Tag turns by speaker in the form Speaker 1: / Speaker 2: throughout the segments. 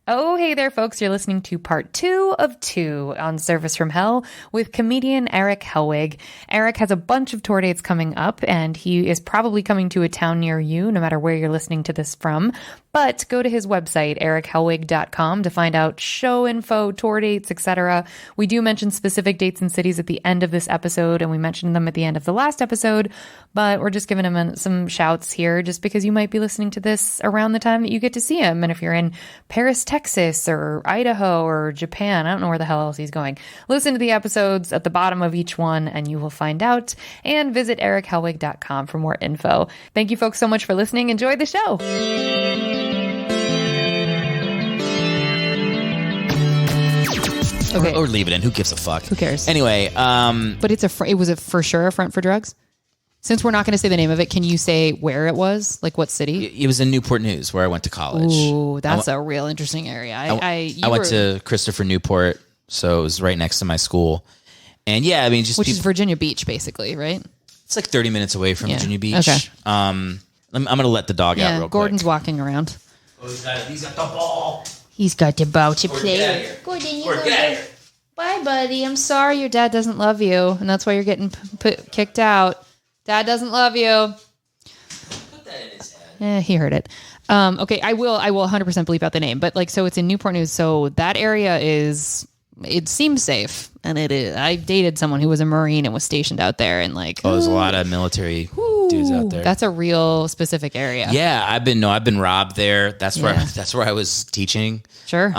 Speaker 1: Oh, hey there, folks. You're listening to part 2 of 2 on Service from Hell with comedian Erick Hellwig. Erick has a bunch of tour dates coming up, and he is probably coming to a town near you, no matter where you're listening to this from. But go to his website, erichellwig.com, to find out show info, tour dates, etc. We do mention specific dates and cities at the end of this episode, and we mentioned them at the end of the last episode, but we're just giving him some shouts here just because you might be listening to this around the time that you get to see him. And if you're in Paris, Texas, or Idaho, or Japan, I don't know where the hell else he's going, listen to the episodes at the bottom of each one and you will find out. And visit erichellwig.com for more info. Thank you folks so much for listening. Enjoy the show.
Speaker 2: Okay. Or leave it in. Who gives a fuck?
Speaker 1: Who cares?
Speaker 2: Anyway,
Speaker 1: but it was for sure a front for drugs? Since we're not going to say the name of it, can you say where it was? Like what city?
Speaker 2: It was in Newport News where I went to college.
Speaker 1: Ooh, that's a real interesting area.
Speaker 2: I went to Christopher Newport, so it was right next to my school. And yeah, I mean,
Speaker 1: which is Virginia Beach, basically, right?
Speaker 2: It's like 30 minutes away from Virginia Beach.
Speaker 1: Okay.
Speaker 2: I'm going to let the dog out real quick.
Speaker 1: Gordon's walking around.
Speaker 2: Oh, he's got the ball.
Speaker 1: He's got the ball to play.
Speaker 2: Get out of here.
Speaker 1: Gordon, you
Speaker 2: Gordon, get out of here.
Speaker 1: Bye, buddy. I'm sorry your dad doesn't love you, and that's why you're getting kicked out. Dad doesn't love you.
Speaker 2: Put that in his head.
Speaker 1: He heard it. Okay, I will 100% bleep out the name, but so it's in Newport News, so that area it seems safe, and it is. I dated someone who was a Marine and was stationed out there, and
Speaker 2: there's a lot of military dudes out there.
Speaker 1: That's a real specific area.
Speaker 2: Yeah, I've been robbed there. That's where I was teaching.
Speaker 1: Sure.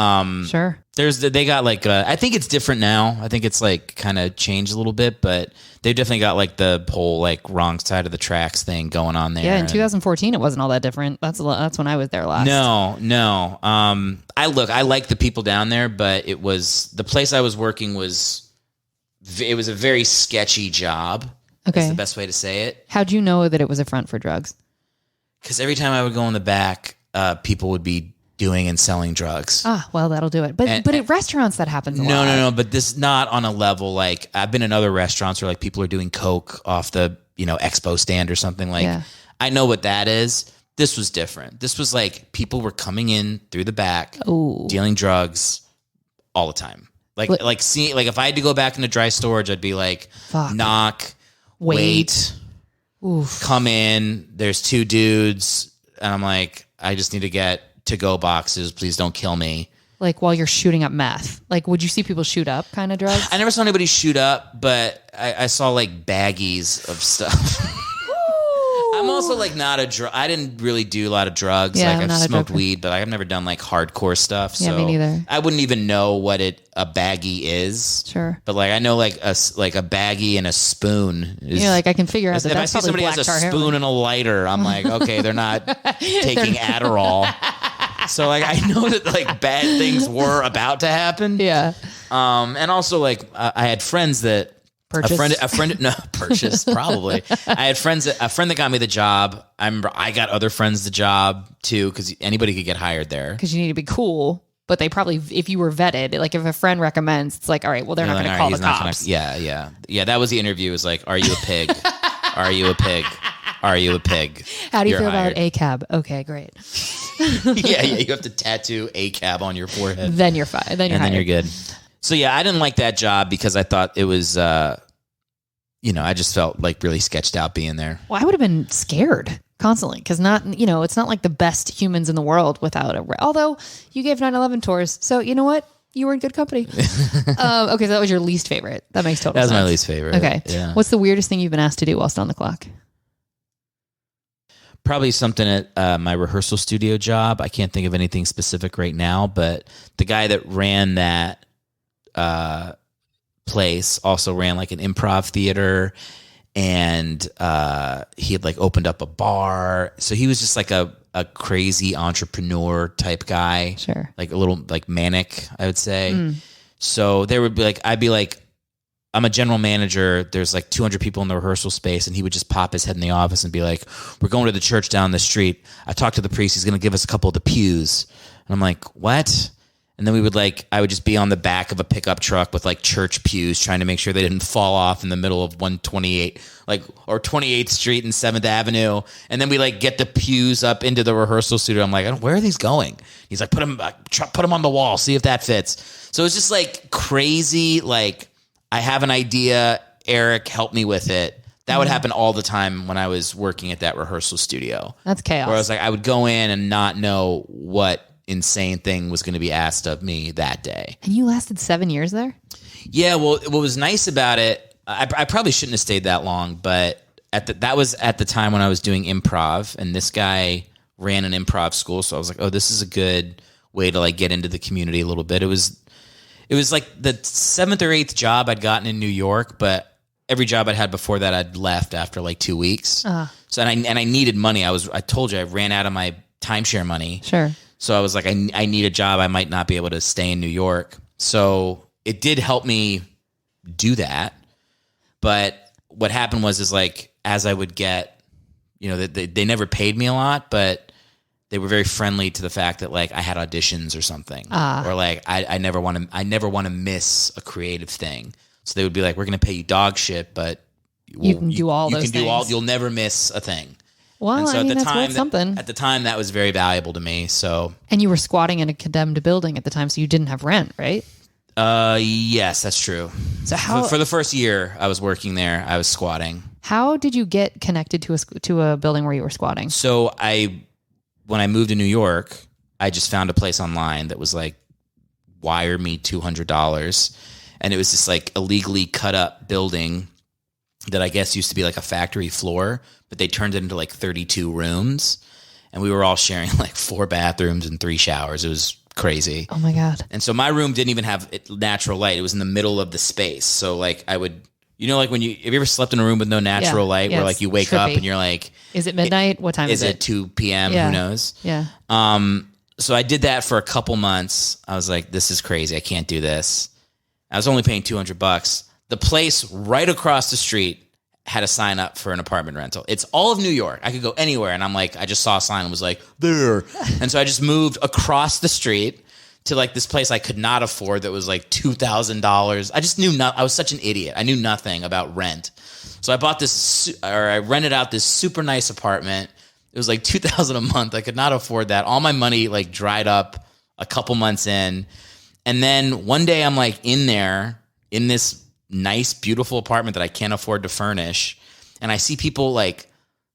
Speaker 1: Sure.
Speaker 2: They got I think it's different now. I think it's kind of changed a little bit, but they've definitely got the whole wrong side of the tracks thing going on there.
Speaker 1: Yeah, in 2014 it wasn't all that different. That's when I was there last.
Speaker 2: No. I like the people down there, but it was the place I was working was a very sketchy job.
Speaker 1: Okay,
Speaker 2: that's the best way to say it.
Speaker 1: How'd you know that it was a front for drugs?
Speaker 2: Because every time I would go in the back, people would be doing and selling drugs.
Speaker 1: Ah, well, that'll do it. But at restaurants that happens a lot.
Speaker 2: No. But this not on a level I've been in other restaurants where people are doing coke off the expo stand or something I know what that is. This was different. This was people were coming in through the back, dealing drugs all the time. If I had to go back into dry storage, I'd be
Speaker 1: fuck.
Speaker 2: Knock, wait, come in. There's two dudes, and I'm I just need to get to-go boxes. Please don't kill me.
Speaker 1: While you're shooting up meth. Would you see people shoot up kind of drugs?
Speaker 2: I never saw anybody shoot up, but I saw baggies of stuff. I'm also not a I didn't really do a lot of drugs.
Speaker 1: Yeah,
Speaker 2: I've smoked weed, but I've never done hardcore stuff. So
Speaker 1: yeah, me neither.
Speaker 2: I wouldn't even know what a baggie is.
Speaker 1: Sure.
Speaker 2: But I know a baggie and a spoon is.
Speaker 1: You're I can figure out that
Speaker 2: if
Speaker 1: that's
Speaker 2: I see somebody has a spoon and a lighter, I'm okay, they're not taking Adderall. So I know that bad things were about to happen.
Speaker 1: Yeah.
Speaker 2: And also I had friends that purchased probably. I had a friend that got me the job. I remember I got other friends the job too, because anybody could get hired there.
Speaker 1: Because you need to be cool. But they probably, if you were vetted, if a friend recommends, it's all right, well, they're not going to call the cops.
Speaker 2: Yeah. That was the interview. It was are you a pig? Are you a pig? Are you a pig?
Speaker 1: How do you feel about ACAB? Okay, great.
Speaker 2: yeah. You have to tattoo ACAB on your forehead.
Speaker 1: Then you're fine. Then
Speaker 2: you're good. So yeah, I didn't like that job because I thought it was, I just felt really sketched out being there.
Speaker 1: Well, I would have been scared constantly because it's not the best humans in the world without although you gave 9/11 tours. So you know what? You were in good company. Okay, so that was your least favorite. That makes total sense.
Speaker 2: That was my least favorite.
Speaker 1: Okay.
Speaker 2: Yeah.
Speaker 1: What's the weirdest thing you've been asked to do whilst on the clock?
Speaker 2: Probably something at my rehearsal studio job. I can't think of anything specific right now, but the guy that ran that place also ran an improv theater, and he had opened up a bar. So he was just a crazy entrepreneur type guy.
Speaker 1: Sure.
Speaker 2: A little manic, I would say. So there would be I'd be I'm a general manager. There's 200 people in the rehearsal space, and he would just pop his head in the office and be we're going to the church down the street. I talked to the priest. He's going to give us a couple of the pews. And I'm what? And then I would just be on the back of a pickup truck with like church pews trying to make sure they didn't fall off in the middle of 128, or 28th Street and 7th Avenue. And then we like get the pews up into the rehearsal studio. I'm like, where are these going? He's like, put them on the wall. See if that fits. So it's just like crazy. Like I have an idea. Eric, help me with it. That would happen all the time when I was working at that rehearsal studio.
Speaker 1: That's chaos.
Speaker 2: Where I was like, I would go in and not know what insane thing was going to be asked of me that day.
Speaker 1: And you lasted 7 years there?
Speaker 2: Yeah, well, what was nice about it, I probably shouldn't have stayed that long, but that was at the time when I was doing improv, and this guy ran an improv school, so I was like, oh, this is a good way to like get into the community a little bit. It was like the 7th or 8th job I'd gotten in New York, but every job I'd had before that I'd left after like 2 weeks. So and I needed money. I told you I ran out of my timeshare money.
Speaker 1: Sure.
Speaker 2: So I was like, I need a job. I might not be able to stay in New York. So it did help me do that. But what happened was like, as I would get, they never paid me a lot, but they were very friendly to the fact that like I had auditions or something, or like I never want to miss a creative thing. So they would be like, we're going to pay you dog shit, but
Speaker 1: you can do all those things.
Speaker 2: You'll never miss a thing.
Speaker 1: Well,
Speaker 2: and so
Speaker 1: that's worth something.
Speaker 2: At the time, that was very valuable to me. So,
Speaker 1: and you were squatting in a condemned building at the time, so you didn't have rent, right?
Speaker 2: Yes, that's true. So for the first year I was working there, I was squatting.
Speaker 1: How did you get connected to a building where you were squatting?
Speaker 2: So when I moved to New York, I just found a place online that was like, wire me $200, and it was this like illegally cut up building that I guess used to be like a factory floor, but they turned it into like 32 rooms, and we were all sharing like 4 bathrooms and 3 showers. It was crazy.
Speaker 1: Oh my God.
Speaker 2: And so my room didn't even have natural light. It was in the middle of the space. So like I would, like when have you ever slept in a room with no natural light where like you wake up and you're like,
Speaker 1: is it midnight? What time is it?
Speaker 2: Is it 2 p.m.? Who knows?
Speaker 1: Yeah.
Speaker 2: So I did that for a couple months. I was like, this is crazy. I can't do this. I was only paying $200. The place right across the street had a sign up for an apartment rental. It's all of New York. I could go anywhere. And I'm like, I just saw a sign and was like, there. And so I just moved across the street to like this place I could not afford that was like $2,000. I just knew I was such an idiot. I knew nothing about rent. So I rented out this super nice apartment. It was like $2,000 a month. I could not afford that. All my money like dried up a couple months in. And then one day I'm like in there in this nice, beautiful apartment that I can't afford to furnish. And I see people like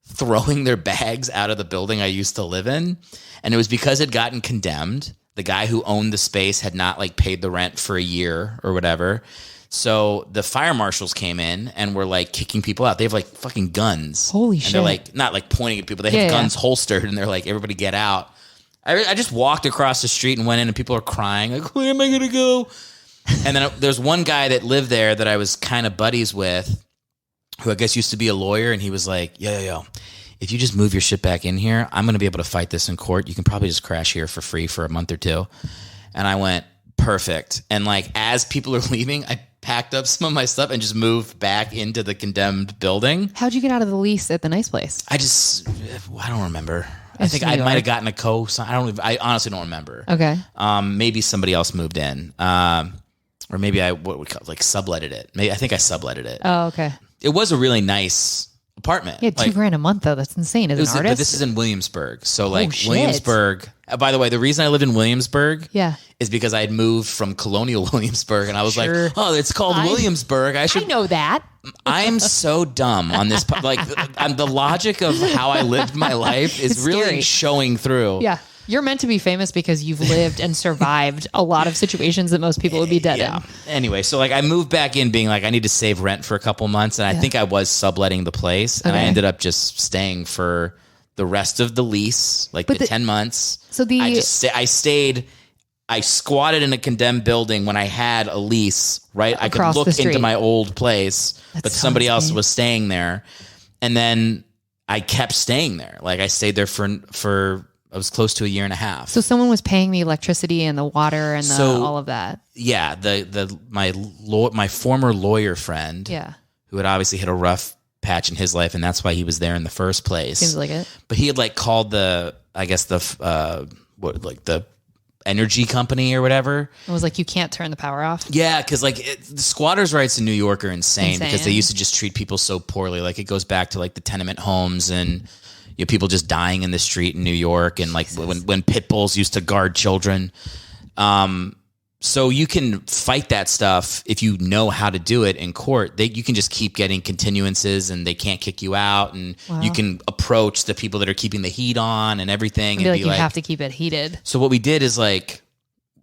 Speaker 2: throwing their bags out of the building I used to live in. And it was because it had gotten condemned. The guy who owned the space had not like paid the rent for a year or whatever. So the fire marshals came in and were like kicking people out. They have like fucking guns.
Speaker 1: Holy shit.
Speaker 2: And they're like, not like pointing at people. They have guns holstered and they're like, everybody get out. I just walked across the street and went in and people are crying. Like, where am I going to go? And then there's one guy that lived there that I was kind of buddies with, who I guess used to be a lawyer. And he was like, yo, if you just move your shit back in here, I'm going to be able to fight this in court. You can probably just crash here for free for a month or 2. And I went, perfect. And like, as people are leaving, I packed up some of my stuff and just moved back into the condemned building.
Speaker 1: How'd you get out of the lease at the nice place?
Speaker 2: I don't remember. I think I might have gotten a co-sign. I honestly don't remember.
Speaker 1: Okay.
Speaker 2: Maybe somebody else moved in. Or maybe I subletted it. I think I subletted it.
Speaker 1: Oh, okay.
Speaker 2: It was a really nice apartment.
Speaker 1: Yeah, $2,000 a month though. That's insane. As an artist,
Speaker 2: but this is in Williamsburg. So Williamsburg. By the way, the reason I lived in Williamsburg, is because I had moved from Colonial Williamsburg, and I was like, oh, it's called Williamsburg. I
Speaker 1: know that.
Speaker 2: I'm so dumb on this. Like, the logic of how I lived my life is really showing through.
Speaker 1: Yeah. You're meant to be famous because you've lived and survived a lot of situations that most people would be dead in.
Speaker 2: Anyway, so like I moved back in being like, I need to save rent for a couple months. And I think I was subletting the place. And I ended up just staying for the rest of the lease, like the 10 months. So I stayed, I squatted in a condemned building when I had a lease, right? I could look into my old place, but somebody else was staying there. And then I kept staying there. Like I stayed there for I was close to a year and a half.
Speaker 1: So someone was paying the electricity and the water and all of that.
Speaker 2: Yeah, my former lawyer friend, who had obviously hit a rough patch in his life, and that's why he was there in the first place.
Speaker 1: Seems like it.
Speaker 2: But he had like called the energy company or whatever.
Speaker 1: It was like, you can't turn the power off.
Speaker 2: Yeah, because like the squatters' rights in New York are insane because they used to just treat people so poorly. Like it goes back to like the tenement homes and people just dying in the street in New York, and like when pit bulls used to guard children. So you can fight that stuff if you know how to do it in court. You can just keep getting continuances and they can't kick you out. And you can approach the people that are keeping the heat on and everything.
Speaker 1: And be like, you have to keep it heated.
Speaker 2: So what we did is like,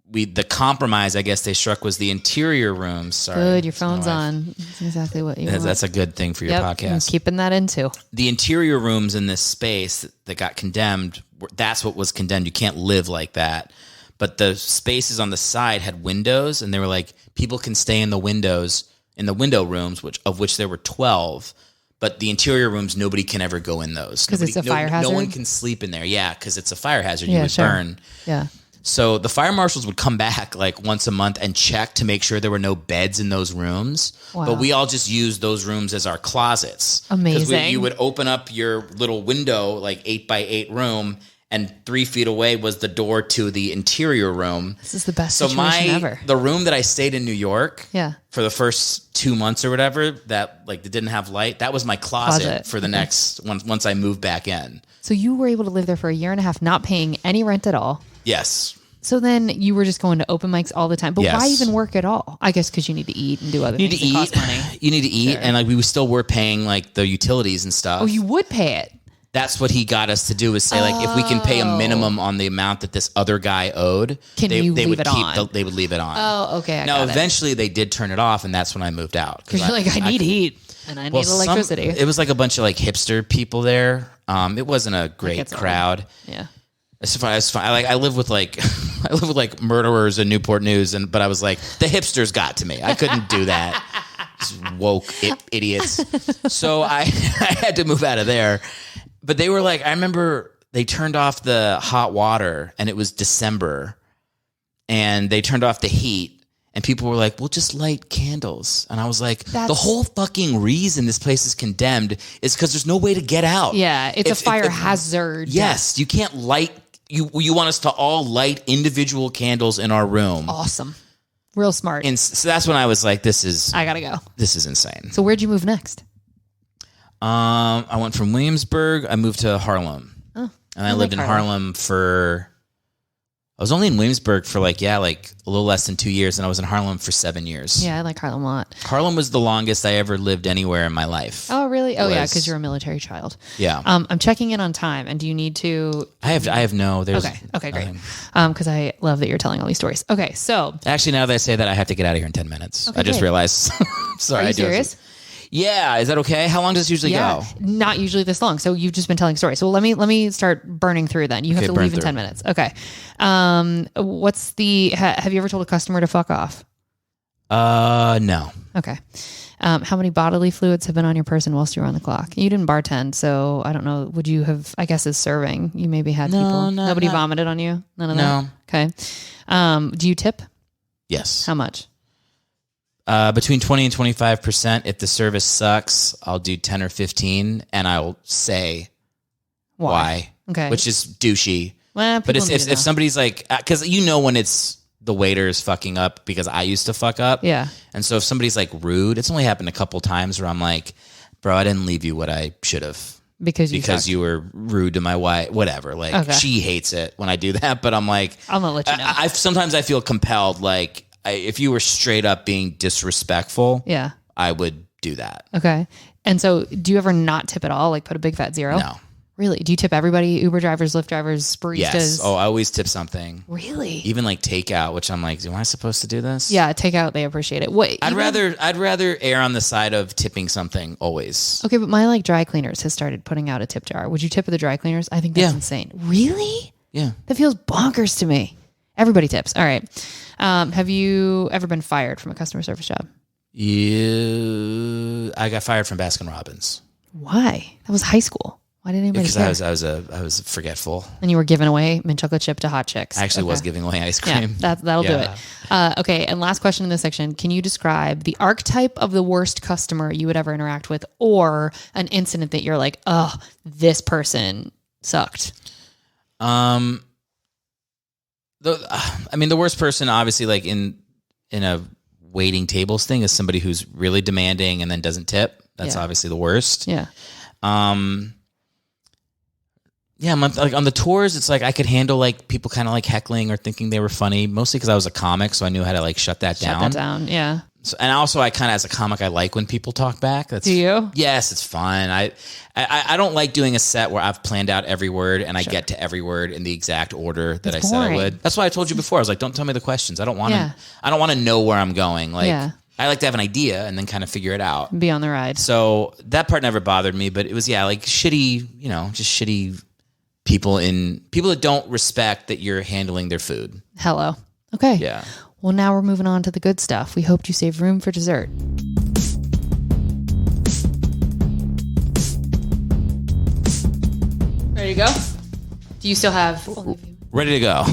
Speaker 2: the compromise, I guess they struck, was the interior rooms. Sorry.
Speaker 1: Good, your phone's on. That's exactly what you want.
Speaker 2: That's a good thing for your podcast.
Speaker 1: I'm keeping that in too.
Speaker 2: The interior rooms in this space that got condemned, that's what was condemned. You can't live like that. But the spaces on the side had windows, and they were like, people can stay in the windows, in the window rooms, of which there were 12. But the interior rooms, nobody can ever go in those.
Speaker 1: Because it's a fire hazard?
Speaker 2: No one can sleep in there. Yeah, because it's a fire hazard. You would burn.
Speaker 1: Yeah.
Speaker 2: So the fire marshals would come back like once a month and check to make sure there were no beds in those rooms. Wow. But we all just used those rooms as our closets.
Speaker 1: Amazing.
Speaker 2: You would open up your little window, like 8x8 room, and 3 feet away was the door to the interior room.
Speaker 1: This is the best situation ever.
Speaker 2: The room that I stayed in New York for the first 2 months or whatever, that didn't have light, that was my closet for the next, once I moved back in.
Speaker 1: So you were able to live there for a year and a half, not paying any rent at all.
Speaker 2: Yes.
Speaker 1: So then you were just going to open mics all the time. But why even work at all? I guess because you need to eat and do other things that cost money.
Speaker 2: You need to eat. And like we still were paying like the utilities and stuff.
Speaker 1: Oh, you would pay it.
Speaker 2: That's what he got us to do, is say, like, if we can pay a minimum on the amount that this other guy owed, they would leave it on.
Speaker 1: Oh, okay.
Speaker 2: Now, eventually they did turn it off, and that's when I moved out.
Speaker 1: Because you're like, I need heat and I need electricity.
Speaker 2: It was like a bunch of like hipster people there. It wasn't a great crowd.
Speaker 1: Yeah.
Speaker 2: It's fine. I live with like murderers in Newport News, but I was like, the hipsters got to me. I couldn't do that. Woke idiots. So I had to move out of there. But they were like, I remember they turned off the hot water, and it was December, and they turned off the heat, and people were like, we'll just light candles. And I was like, the whole fucking reason this place is condemned is because there's no way to get out.
Speaker 1: Yeah, it's a fire hazard.
Speaker 2: Yes, you can't light, you want us to all light individual candles in our room.
Speaker 1: Awesome. Real smart.
Speaker 2: And so that's when I was like, I
Speaker 1: gotta go.
Speaker 2: This is insane.
Speaker 1: So where'd you move next?
Speaker 2: I went from Williamsburg. I moved to Harlem. Oh, and I lived in Harlem I was only in Williamsburg for like a little less than 2 years, and I was in Harlem for 7 years.
Speaker 1: Yeah, I like Harlem a lot.
Speaker 2: Harlem was the longest I ever lived anywhere in my life.
Speaker 1: Oh, really? Oh, yeah, because you're a military child.
Speaker 2: Yeah.
Speaker 1: I'm checking in on time, and do you need to?
Speaker 2: I have no.
Speaker 1: Okay, great. Because I love that you're telling all these stories. Okay, so
Speaker 2: actually, now that I say that, I have to get out of here in 10 minutes. Okay, I just realized. Sorry,
Speaker 1: are you serious?
Speaker 2: Yeah, is that okay? How long does it usually go?
Speaker 1: Not usually this long. So you've just been telling stories. So let me start burning through then. You have to leave in 10 minutes. Okay. Have you ever told a customer to fuck off?
Speaker 2: No.
Speaker 1: Okay. How many bodily fluids have been on your person whilst you were on the clock? You didn't bartend, so I don't know. Would you have, I guess as serving, you maybe had people. Nobody vomited on you? None of that? Okay. Do you tip?
Speaker 2: Yes.
Speaker 1: How much?
Speaker 2: Between 20 and 25%. If the service sucks, I'll do 10 or 15, and I'll say why.
Speaker 1: Okay.
Speaker 2: Which is douchey.
Speaker 1: Well,
Speaker 2: but if somebody's like, because when it's the waiter's fucking up, because I used to fuck up.
Speaker 1: Yeah.
Speaker 2: And so if somebody's like rude, it's only happened a couple times where I'm like, bro, I didn't leave you what I should have. Because you were rude to my wife, whatever. Like she hates it when I do that, but I'm like,
Speaker 1: I'm gonna let you know.
Speaker 2: Sometimes I feel compelled, like, if you were straight up being disrespectful, I would do that.
Speaker 1: Okay. And so do you ever not tip at all? Like put a big fat zero?
Speaker 2: No.
Speaker 1: Really? Do you tip everybody? Uber drivers, Lyft drivers, baristas?
Speaker 2: Yes. Oh, I always tip something.
Speaker 1: Really?
Speaker 2: Even like takeout, which I'm like, am I supposed to do this?
Speaker 1: Yeah, takeout, they appreciate it.
Speaker 2: I'd rather err on the side of tipping something always.
Speaker 1: Okay, but my dry cleaners has started putting out a tip jar. Would you tip at the dry cleaners? I think that's insane. Really?
Speaker 2: Yeah.
Speaker 1: That feels bonkers to me. Everybody tips. All right. Have you ever been fired from a customer service job?
Speaker 2: Yeah, I got fired from Baskin Robbins.
Speaker 1: Why? That was high school. Why didn't anybody care?
Speaker 2: Because I was forgetful.
Speaker 1: And you were giving away mint chocolate chip to hot chicks.
Speaker 2: I actually was giving away ice cream.
Speaker 1: Yeah, that'll do it. Okay, and last question in this section. Can you describe the archetype of the worst customer you would ever interact with, or an incident that you're like, oh, this person sucked?
Speaker 2: The worst person, obviously, like in a waiting tables thing, is somebody who's really demanding and then doesn't tip. That's obviously the worst.
Speaker 1: Yeah.
Speaker 2: Yeah, like on the tours, it's like I could handle like people kind of like heckling or thinking they were funny, mostly because I was a comic, so I knew how to like shut that down.
Speaker 1: Yeah.
Speaker 2: So, and also, I kind of, as a comic, I like when people talk back.
Speaker 1: Do you?
Speaker 2: Yes, it's fun. I don't like doing a set where I've planned out every word and I get to every word in the exact order that I said I would. That's why I told you before. I was like, don't tell me the questions. I don't want to. I don't want to know where I'm going. Like, I like to have an idea and then kind of figure it out.
Speaker 1: Be on the ride.
Speaker 2: So that part never bothered me, but it was like shitty. Just shitty people that don't respect that you're handling their food.
Speaker 1: Hello. Okay.
Speaker 2: Yeah.
Speaker 1: Well, now we're moving on to the good stuff. We hoped you saved room for dessert. Ready to go? Do you still have...
Speaker 2: Ready to go.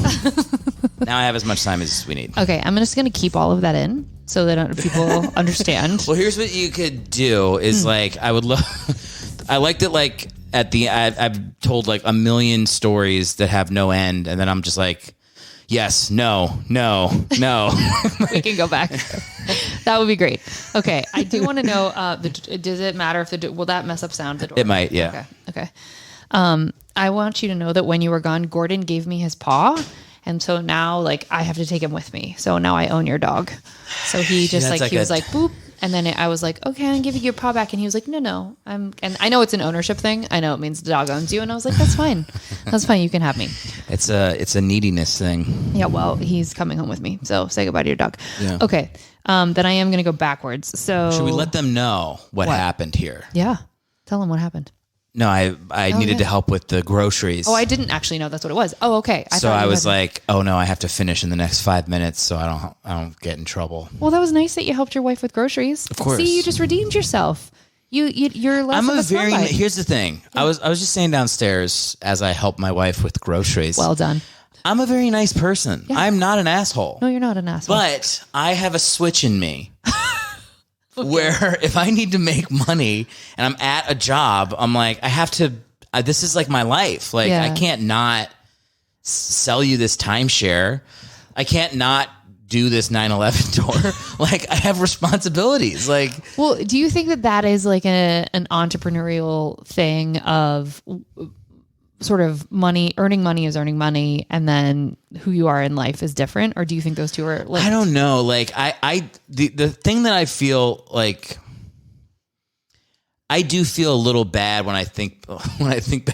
Speaker 2: Now I have as much time as we need.
Speaker 1: Okay, I'm just going to keep all of that in so that people understand.
Speaker 2: Well, here's what you could do is like, I would love... I liked it like at the... I've told like a million stories that have no end, and then I'm just like... Yes, no.
Speaker 1: We can go back. That would be great. Okay, I do want to know, does it matter if will that mess up sound? The door?
Speaker 2: It might, yeah.
Speaker 1: Okay. I want you to know that when you were gone, Gordon gave me his paw. And so now like I have to take him with me. So now I own your dog. So he just was like, boop. And then I was like, okay, I'm giving you your paw back. And he was like, no. And I know it's an ownership thing. I know it means the dog owns you. And I was like, that's fine. That's fine. You can have me.
Speaker 2: It's a neediness thing.
Speaker 1: Yeah. Well, he's coming home with me. So say goodbye to your dog.
Speaker 2: Yeah.
Speaker 1: Okay. Then I am going to go backwards. So
Speaker 2: should we let them know what happened here?
Speaker 1: Yeah. Tell them what happened.
Speaker 2: No, I needed to help with the groceries.
Speaker 1: Oh, I didn't actually know that's what it was. Oh, okay.
Speaker 2: I was like, oh no, I have to finish in the next 5 minutes so I don't get in trouble.
Speaker 1: Well, that was nice that you helped your wife with groceries.
Speaker 2: Of course.
Speaker 1: See, you just redeemed yourself. You're less of a smart.
Speaker 2: Here's the thing. Yeah. I was just saying downstairs as I helped my wife with groceries.
Speaker 1: Well done.
Speaker 2: I'm a very nice person. Yeah. I'm not an asshole.
Speaker 1: No, you're not an asshole.
Speaker 2: But I have a switch in me. Okay. Where if I need to make money and I'm at a job, I'm like, I have to, this is like my life. Like I can't not sell you this timeshare. I can't not do this 9/11 tour. Like I have responsibilities. Like,
Speaker 1: well, do you think that is like an entrepreneurial thing of sort of earning money is earning money, and then who you are in life is different? Or do you think those two are linked?
Speaker 2: I don't know. Like the thing that I feel like, I do feel a little bad when I think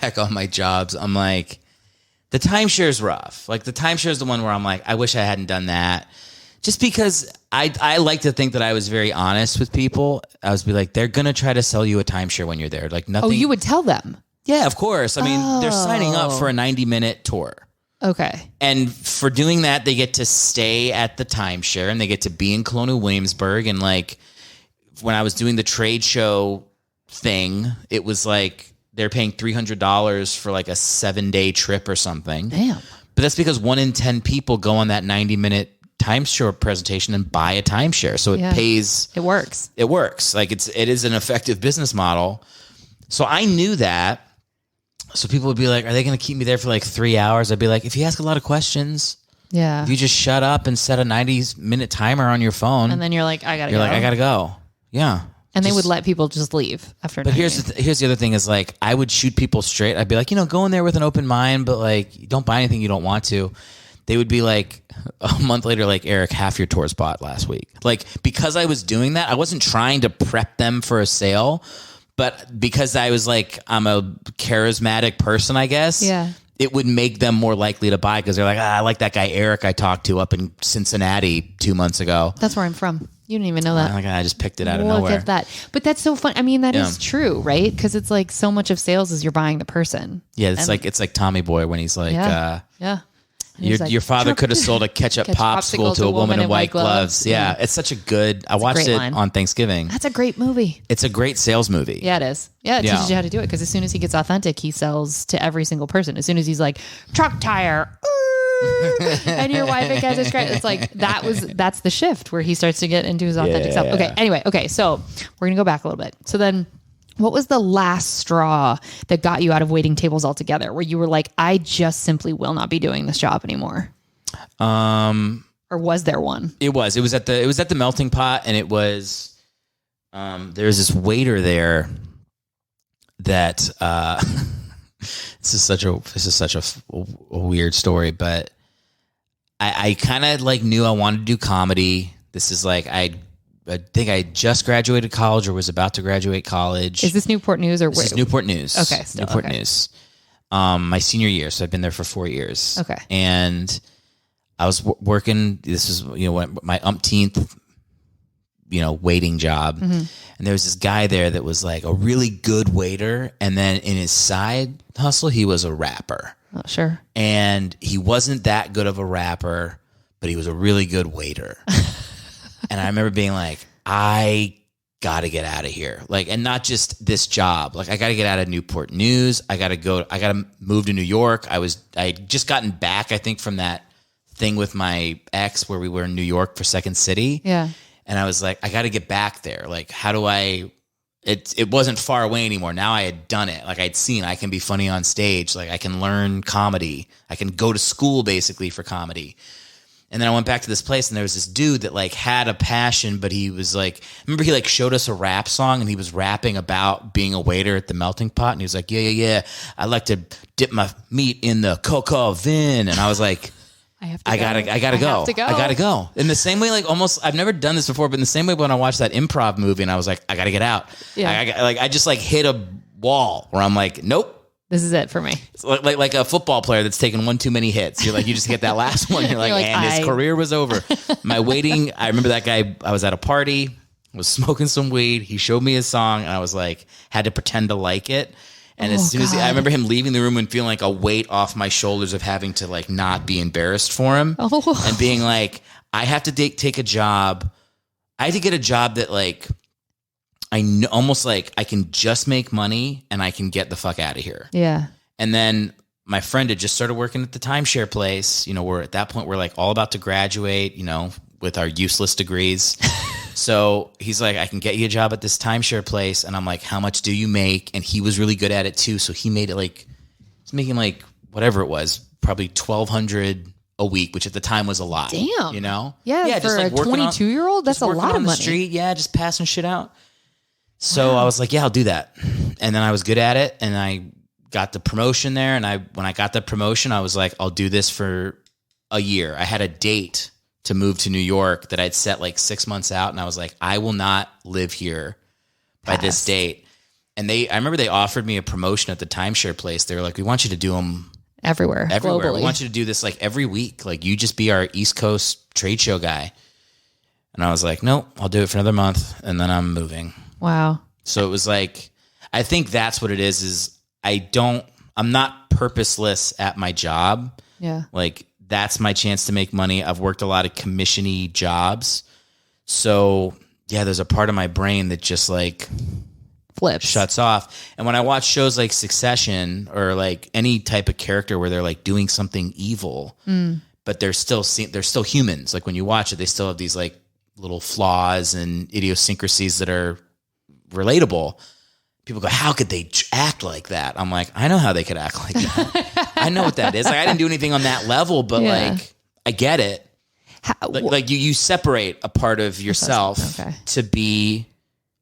Speaker 2: back on my jobs. I'm like, the timeshare is rough. Like the timeshare is the one where I'm like, I wish I hadn't done that. Just because I like to think that I was very honest with people. I was be like, they're gonna try to sell you a timeshare when you're there. Like nothing.
Speaker 1: Oh, you would tell them.
Speaker 2: Yeah, of course. I mean, they're signing up for a 90-minute tour.
Speaker 1: Okay.
Speaker 2: And for doing that, they get to stay at the timeshare and they get to be in Colonial Williamsburg. And like when I was doing the trade show thing, it was like they're paying $300 for like a 7-day trip or something.
Speaker 1: Damn.
Speaker 2: But that's because 1 in 10 people go on that 90-minute timeshare presentation and buy a timeshare. So it pays.
Speaker 1: It works.
Speaker 2: It works. Like it is an effective business model. So I knew that. So people would be like, are they going to keep me there for like 3 hours? I'd be like, if you ask a lot of questions, if you just shut up and set a 90-minute timer on your phone.
Speaker 1: And then you're like, I got
Speaker 2: to go. Yeah.
Speaker 1: And they would let people just leave after.
Speaker 2: But here's the other thing is like, I would shoot people straight. I'd be like, go in there with an open mind, but like, don't buy anything you don't want to. They would be like a month later, like, Eric, half your tours bought last week. Like, because I was doing that, I wasn't trying to prep them for a sale. But because I was like, I'm a charismatic person, I guess.
Speaker 1: Yeah.
Speaker 2: It would make them more likely to buy because they're like, I like that guy Eric I talked to up in Cincinnati 2 months ago.
Speaker 1: That's where I'm from. You didn't even know that.
Speaker 2: I just picked it out of nowhere.
Speaker 1: Look at that. But that's so fun. I mean, that is true, right? Because it's like so much of sales is you're buying the person.
Speaker 2: Yeah, it's like Tommy Boy when he's like, Your father could have sold a ketchup popsicle to a woman in white gloves. Yeah, it's such a good. I watched it on Thanksgiving.
Speaker 1: That's a great movie.
Speaker 2: It's a great sales movie.
Speaker 1: Yeah, it is. Yeah, it teaches you how to do it because as soon as he gets authentic, he sells to every single person. As soon as he's like truck tire, and your wife gets a scratch, it's like that's the shift where he starts to get into his authentic self. Okay. Anyway. Okay. So we're gonna go back a little bit. So then. What was the last straw that got you out of waiting tables altogether where you were like, I just simply will not be doing this job anymore? Or was there one?
Speaker 2: It was at the Melting Pot, and it was, there's this waiter there that, this is such a weird story, but I kind of like knew I wanted to do comedy. This is like, I think I just graduated college or was about to graduate college.
Speaker 1: Is this Newport News or
Speaker 2: this is Newport News?
Speaker 1: Okay.
Speaker 2: Newport News. My senior year. So I've been there for 4 years.
Speaker 1: Okay.
Speaker 2: And I was working, this is, my umpteenth, waiting job. Mm-hmm. And there was this guy there that was like a really good waiter. And then in his side hustle, he was a rapper.
Speaker 1: Oh, sure.
Speaker 2: And he wasn't that good of a rapper, but he was a really good waiter. And I remember being like, I got to get out of here. Like, and not just this job. Like, I got to get out of Newport News. I got to move to New York. I had just gotten back, I think, from that thing with my ex where we were in New York for Second City.
Speaker 1: Yeah.
Speaker 2: And I was like, I got to get back there. Like, how do it wasn't far away anymore. Now I had done it. Like, I'd seen I can be funny on stage. Like, I can learn comedy. I can go to school basically for comedy. And then I went back to this place, and there was this dude that like had a passion, but he was like, remember he like showed us a rap song, and he was rapping about being a waiter at the Melting Pot, and he was like, yeah, I like to dip my meat in the cocoa vin, and I was like, I gotta go. In the same way, like almost, I've never done this before, but in the same way when I watched that improv movie, and I was like, I gotta get out. Yeah. I just like hit a wall where I'm like, nope.
Speaker 1: This is it for me.
Speaker 2: It's like a football player that's taken one too many hits. You're like, you just hit that last one. You're like, and his career was over. I remember that guy, I was at a party, was smoking some weed. He showed me his song, and I was like, had to pretend to like it. And as soon as I remember him leaving the room and feeling like a weight off my shoulders of having to like not be embarrassed for him and being like, I have to take a job. I had to get a job that like, I know, almost like I can just make money and I can get the fuck out of here.
Speaker 1: Yeah.
Speaker 2: And then my friend had just started working at the timeshare place. We're at that point, we're like all about to graduate, with our useless degrees. So he's like, I can get you a job at this timeshare place. And I'm like, how much do you make? And he was really good at it too. So he made it like, he's making like whatever it was, probably $1,200 a week, which at the time was a lot.
Speaker 1: Damn.
Speaker 2: Yeah,
Speaker 1: for
Speaker 2: just like
Speaker 1: a 22-year-old, that's a lot of money.
Speaker 2: Street, yeah, just passing shit out. So I was like, yeah, I'll do that. And then I was good at it, and I got the promotion there. And when I got the promotion, I was like, I'll do this for a year. I had a date to move to New York that I'd set like 6 months out. And I was like, I will not live here by this date. And I remember they offered me a promotion at the timeshare place. They were like, we want you to do them
Speaker 1: everywhere. Globally.
Speaker 2: We want you to do this like every week. Like, you just be our East Coast trade show guy. And I was like, nope, I'll do it for another month, and then I'm moving.
Speaker 1: Wow.
Speaker 2: So it was like, I think that's what it is I'm not purposeless at my job.
Speaker 1: Yeah.
Speaker 2: Like, that's my chance to make money. I've worked a lot of commission-y jobs. So yeah, there's a part of my brain that just like
Speaker 1: flips,
Speaker 2: shuts off. And when I watch shows like Succession or like any type of character where they're like doing something evil, but they're still humans. Like when you watch it, they still have these like little flaws and idiosyncrasies that are relatable. People go, how could they act like that? I'm like, I know how they could act like that. I know what that is. Like, I didn't do anything on that level, but like, I get it. Like you separate a part of yourself to be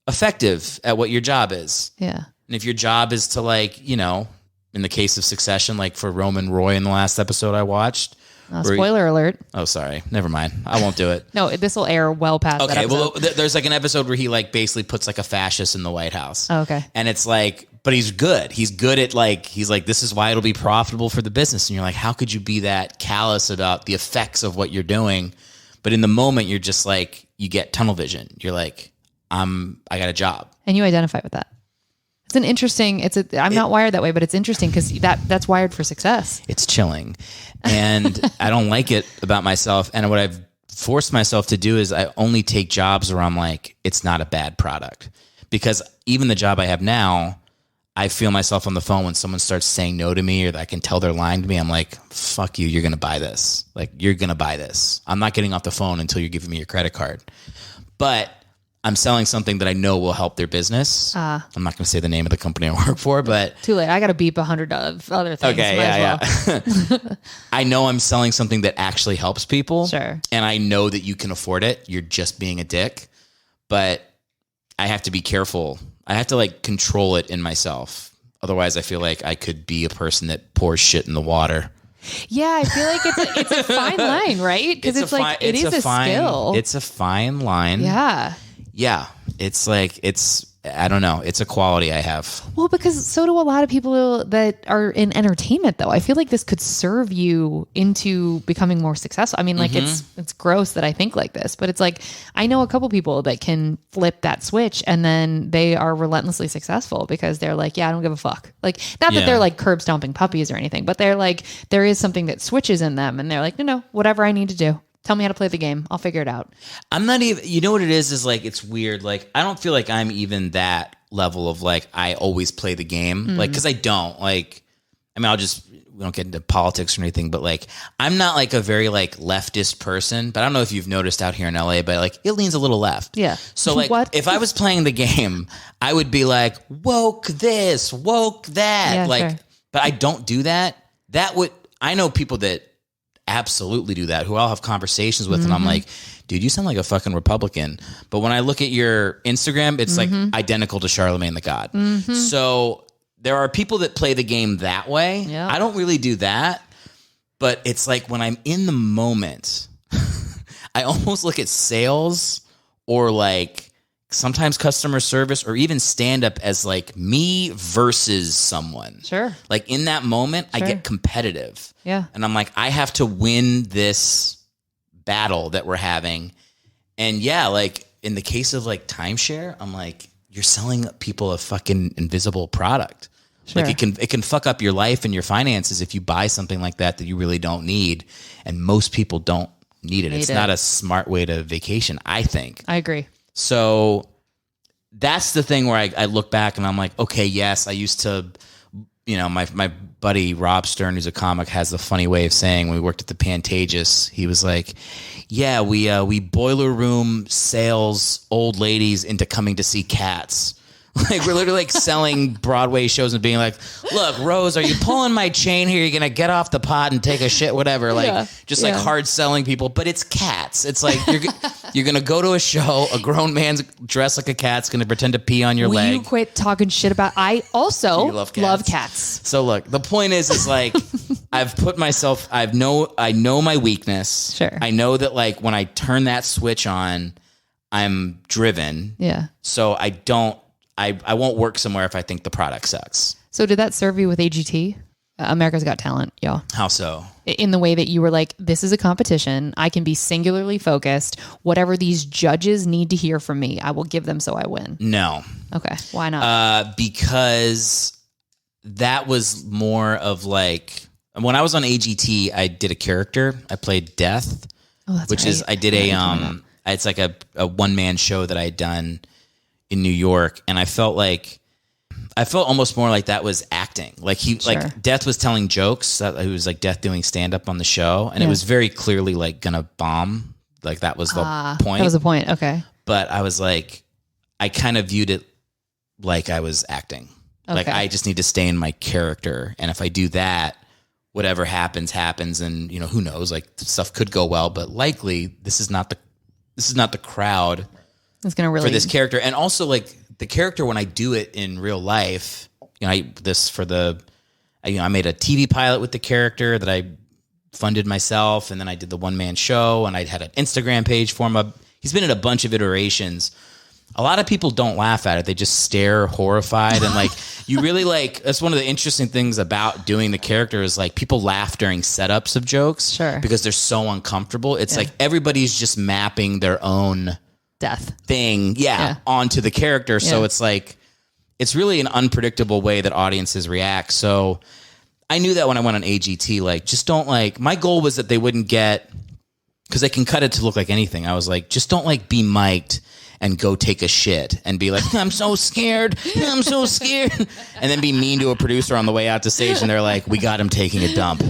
Speaker 2: effective at what your job is.
Speaker 1: Yeah.
Speaker 2: And if your job is to like, in the case of Succession, like for Roman Roy in the last episode I watched.
Speaker 1: Spoiler alert.
Speaker 2: Oh, sorry. Never mind. I won't do it.
Speaker 1: No, this will air well past that episode.
Speaker 2: Well, there's like an episode where he like basically puts like a fascist in the White House.
Speaker 1: Oh, okay.
Speaker 2: And it's like, but he's good. He's good at like, he's like, this is why it'll be profitable for the business. And you're like, how could you be that callous about the effects of what you're doing? But in the moment, you're just like, you get tunnel vision. You're like, I got a job.
Speaker 1: And you identify with that. It's an interesting, I'm not wired that way, but it's interesting because that's wired for success.
Speaker 2: It's chilling. And I don't like it about myself. And what I've forced myself to do is I only take jobs where I'm like, it's not a bad product. Because even the job I have now, I feel myself on the phone when someone starts saying no to me or that I can tell they're lying to me. I'm like, fuck you. You're going to buy this. Like, you're going to buy this. I'm not getting off the phone until you're giving me your credit card. But I'm selling something that I know will help their business. I'm not going to say the name of the company I work for, but
Speaker 1: too late. I got to beep 100 of other things.
Speaker 2: Okay, yeah. I know I'm selling something that actually helps people.
Speaker 1: Sure.
Speaker 2: And I know that you can afford it. You're just being a dick, but I have to be careful. I have to like control it in myself. Otherwise, I feel like I could be a person that pours shit in the water.
Speaker 1: Yeah, I feel like it's a fine line, right? Because it's like it is a skill.
Speaker 2: It's a fine line.
Speaker 1: Yeah.
Speaker 2: Yeah. It's like I don't know. It's a quality I have.
Speaker 1: Well, because so do a lot of people that are in entertainment, though. I feel like this could serve you into becoming more successful. I mean, like it's gross that I think like this, but it's like I know a couple people that can flip that switch and then they are relentlessly successful because they're like, yeah, I don't give a fuck. Like, not that they're like curb stomping puppies or anything, but they're like, there is something that switches in them and they're like, no, whatever I need to do. Tell me how to play the game. I'll figure it out. I'm not even,
Speaker 2: you know what it is like, it's weird. Like, I don't feel like I'm even that level of like, I always play the game. Like, cause I don't like, I mean, we don't get into politics or anything, but like, I'm not like a very like leftist person, but I don't know if you've noticed out here in LA, but like it leans a little left.
Speaker 1: Yeah.
Speaker 2: So like, if I was playing the game, I would be like, woke this, woke that.
Speaker 1: Yeah,
Speaker 2: like,
Speaker 1: sure.
Speaker 2: But I don't do that. I know people that absolutely do that, who I'll have conversations with, and I'm like, dude, you sound like a fucking Republican. But when I look at your Instagram, it's like identical to Charlemagne the God. So there are people that play the game that way.
Speaker 1: Yeah.
Speaker 2: I don't really do that, but it's like when I'm in the moment, I almost look at sales or like sometimes customer service or even stand up as like me versus someone.
Speaker 1: Sure.
Speaker 2: Like in that moment, I get competitive.
Speaker 1: Yeah.
Speaker 2: And I'm like, I have to win this battle that we're having. And yeah, like in the case of like timeshare, I'm like, you're selling people a fucking invisible product. Sure. Like it can fuck up your life and your finances if you buy something like that you really don't need. And most people don't need it. It's not a smart way to vacation, I think.
Speaker 1: I agree.
Speaker 2: So that's the thing where I look back and I'm like, okay, yes, I used to, you know, my buddy Rob Stern, who's a comic, has a funny way of saying when we worked at the Pantages, he was like, yeah, we boiler room sales old ladies into coming to see Cats. Like we're literally like selling Broadway shows and being like, look, Rose, are you pulling my chain here? You're going to get off the pot and take a shit, whatever. Like like hard selling people, but it's Cats. It's like, you're going to go to a show. A grown man's dressed like a cat's going to pretend to pee on your leg.
Speaker 1: Will you quit talking shit about, I also love cats.
Speaker 2: So look, the point is like, I've put myself, I know my weakness.
Speaker 1: Sure.
Speaker 2: I know that like when I turn that switch on, I'm driven.
Speaker 1: Yeah.
Speaker 2: So I won't work somewhere if I think the product sucks.
Speaker 1: So did that serve you with AGT? America's Got Talent, y'all.
Speaker 2: How so?
Speaker 1: In the way that you were like, this is a competition. I can be singularly focused. Whatever these judges need to hear from me, I will give them so I win.
Speaker 2: No.
Speaker 1: Okay. Why not?
Speaker 2: Because that was more of like, when I was on AGT, I did a character. I played Death, which is, I did it's like a one-man show that I had done in New York, and I felt almost more like that was acting. Like like Death was telling jokes. It was like Death doing stand up on the show, and it was very clearly like gonna bomb. Like that was the point.
Speaker 1: That was the point. Okay.
Speaker 2: But I was like, I kind of viewed it like I was acting. Okay. Like I just need to stay in my character, and if I do that, whatever happens, and you know who knows? Like stuff could go well, but likely this is not the crowd.
Speaker 1: It's gonna really
Speaker 2: for this character, and also like the character when I do it in real life. You know, I made a TV pilot with the character that I funded myself, and then I did the one-man show, and I had an Instagram page for him. He's been in a bunch of iterations. A lot of people don't laugh at it; they just stare horrified, and like you really like. That's one of the interesting things about doing the character is like people laugh during setups of jokes, because they're so uncomfortable. It's like everybody's just mapping their own
Speaker 1: death
Speaker 2: thing onto the character. So it's like it's really an unpredictable way that audiences react. So I knew that when I went on AGT, like just don't like, my goal was that they wouldn't get, because they can cut it to look like anything. I was like, just don't like be mic'd and go take a shit and be like, I'm so scared, and then be mean to a producer on the way out to stage, and they're like, we got him taking a dump,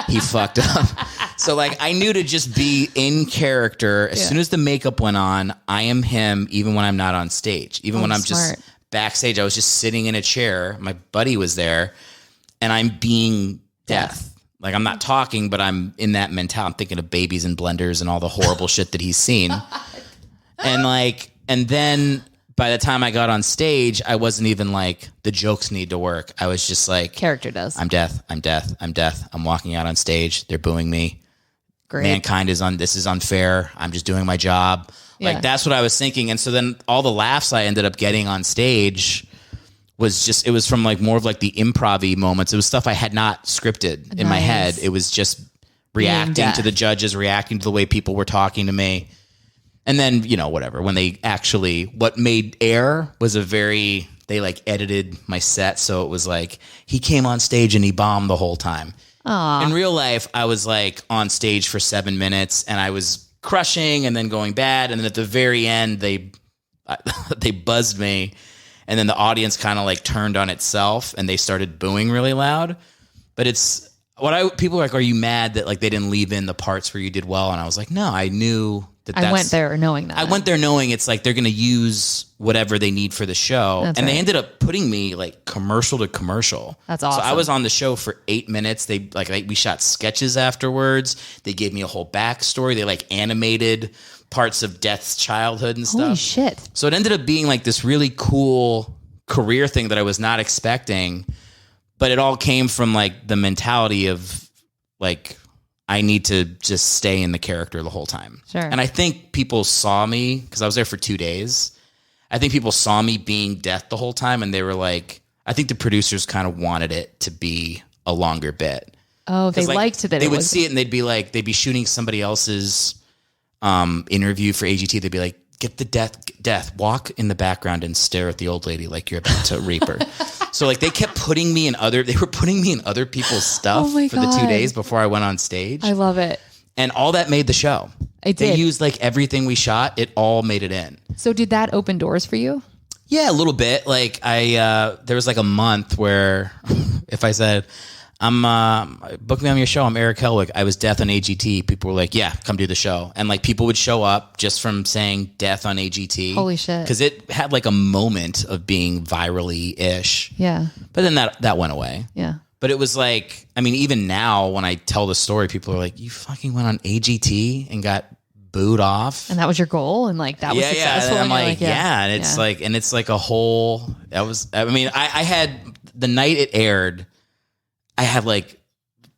Speaker 2: he fucked up. So like I knew to just be in character. As soon as the makeup went on, I am him even when I'm not on stage. Even when I'm just backstage, I was just sitting in a chair. My buddy was there and I'm being Death. Like I'm not talking, but I'm in that mentality. I'm thinking of babies and blenders and all the horrible shit that he's seen. And then by the time I got on stage, I wasn't even like the jokes need to work. I was just like
Speaker 1: character does.
Speaker 2: I'm death. I'm death. I'm death. I'm walking out on stage. They're booing me. Great. Mankind this is unfair. I'm just doing my job. Yeah. Like that's what I was thinking. And so then all the laughs I ended up getting on stage it was from like more of like the improv-y moments. It was stuff I had not scripted in my head. It was just reacting to the judges, reacting to the way people were talking to me. And then, whatever, when what made air was they like edited my set. So it was like, he came on stage and he bombed the whole time.
Speaker 1: Aww.
Speaker 2: In real life, I was like on stage for 7 minutes and I was crushing and then going bad. And then at the very end, they buzzed me. And then the audience kind of like turned on itself and they started booing really loud. But people were like, are you mad that like they didn't leave in the parts where you did well? And I was like, no, I knew I
Speaker 1: went there knowing that.
Speaker 2: I went there knowing it's like they're going to use whatever they need for the show. That's and right. They ended up putting me like commercial to commercial.
Speaker 1: That's awesome.
Speaker 2: So I was on the show for 8 minutes. We shot sketches afterwards. They gave me a whole backstory. They like animated parts of Death's childhood and stuff.
Speaker 1: Holy shit.
Speaker 2: So it ended up being like this really cool career thing that I was not expecting, but it all came from like the mentality of like, I need to just stay in the character the whole time.
Speaker 1: Sure.
Speaker 2: And I think people saw me because I was there for 2 days. I think people saw me being Death the whole time and they were like, I think the producers kind of wanted it to be a longer bit.
Speaker 1: Oh, they liked that.
Speaker 2: They would see it and they'd be shooting somebody else's interview for AGT. They'd be like, get the death, walk in the background and stare at the old lady like you're about to rape her. So like they kept putting me in other people's stuff for the 2 days before I went on stage.
Speaker 1: I love it.
Speaker 2: And all that made the show.
Speaker 1: It did.
Speaker 2: They used like everything we shot. It all made it in.
Speaker 1: So did that open doors for you?
Speaker 2: Yeah, a little bit. Like there was like a month where if I said, book me on your show, I'm Erick Hellwig, I was Death on AGT, people were like, yeah, come do the show. And like people would show up just from saying Death on AGT.
Speaker 1: Holy shit.
Speaker 2: Because it had like a moment of being virally-ish.
Speaker 1: Yeah.
Speaker 2: But then that went away.
Speaker 1: Yeah.
Speaker 2: But it was like, I mean, even now when I tell the story, people are like, you fucking went on AGT and got booed off.
Speaker 1: And that was your goal? And like that was successful?
Speaker 2: And I'm like, yeah. And it's like a whole, I had, the night it aired, I had like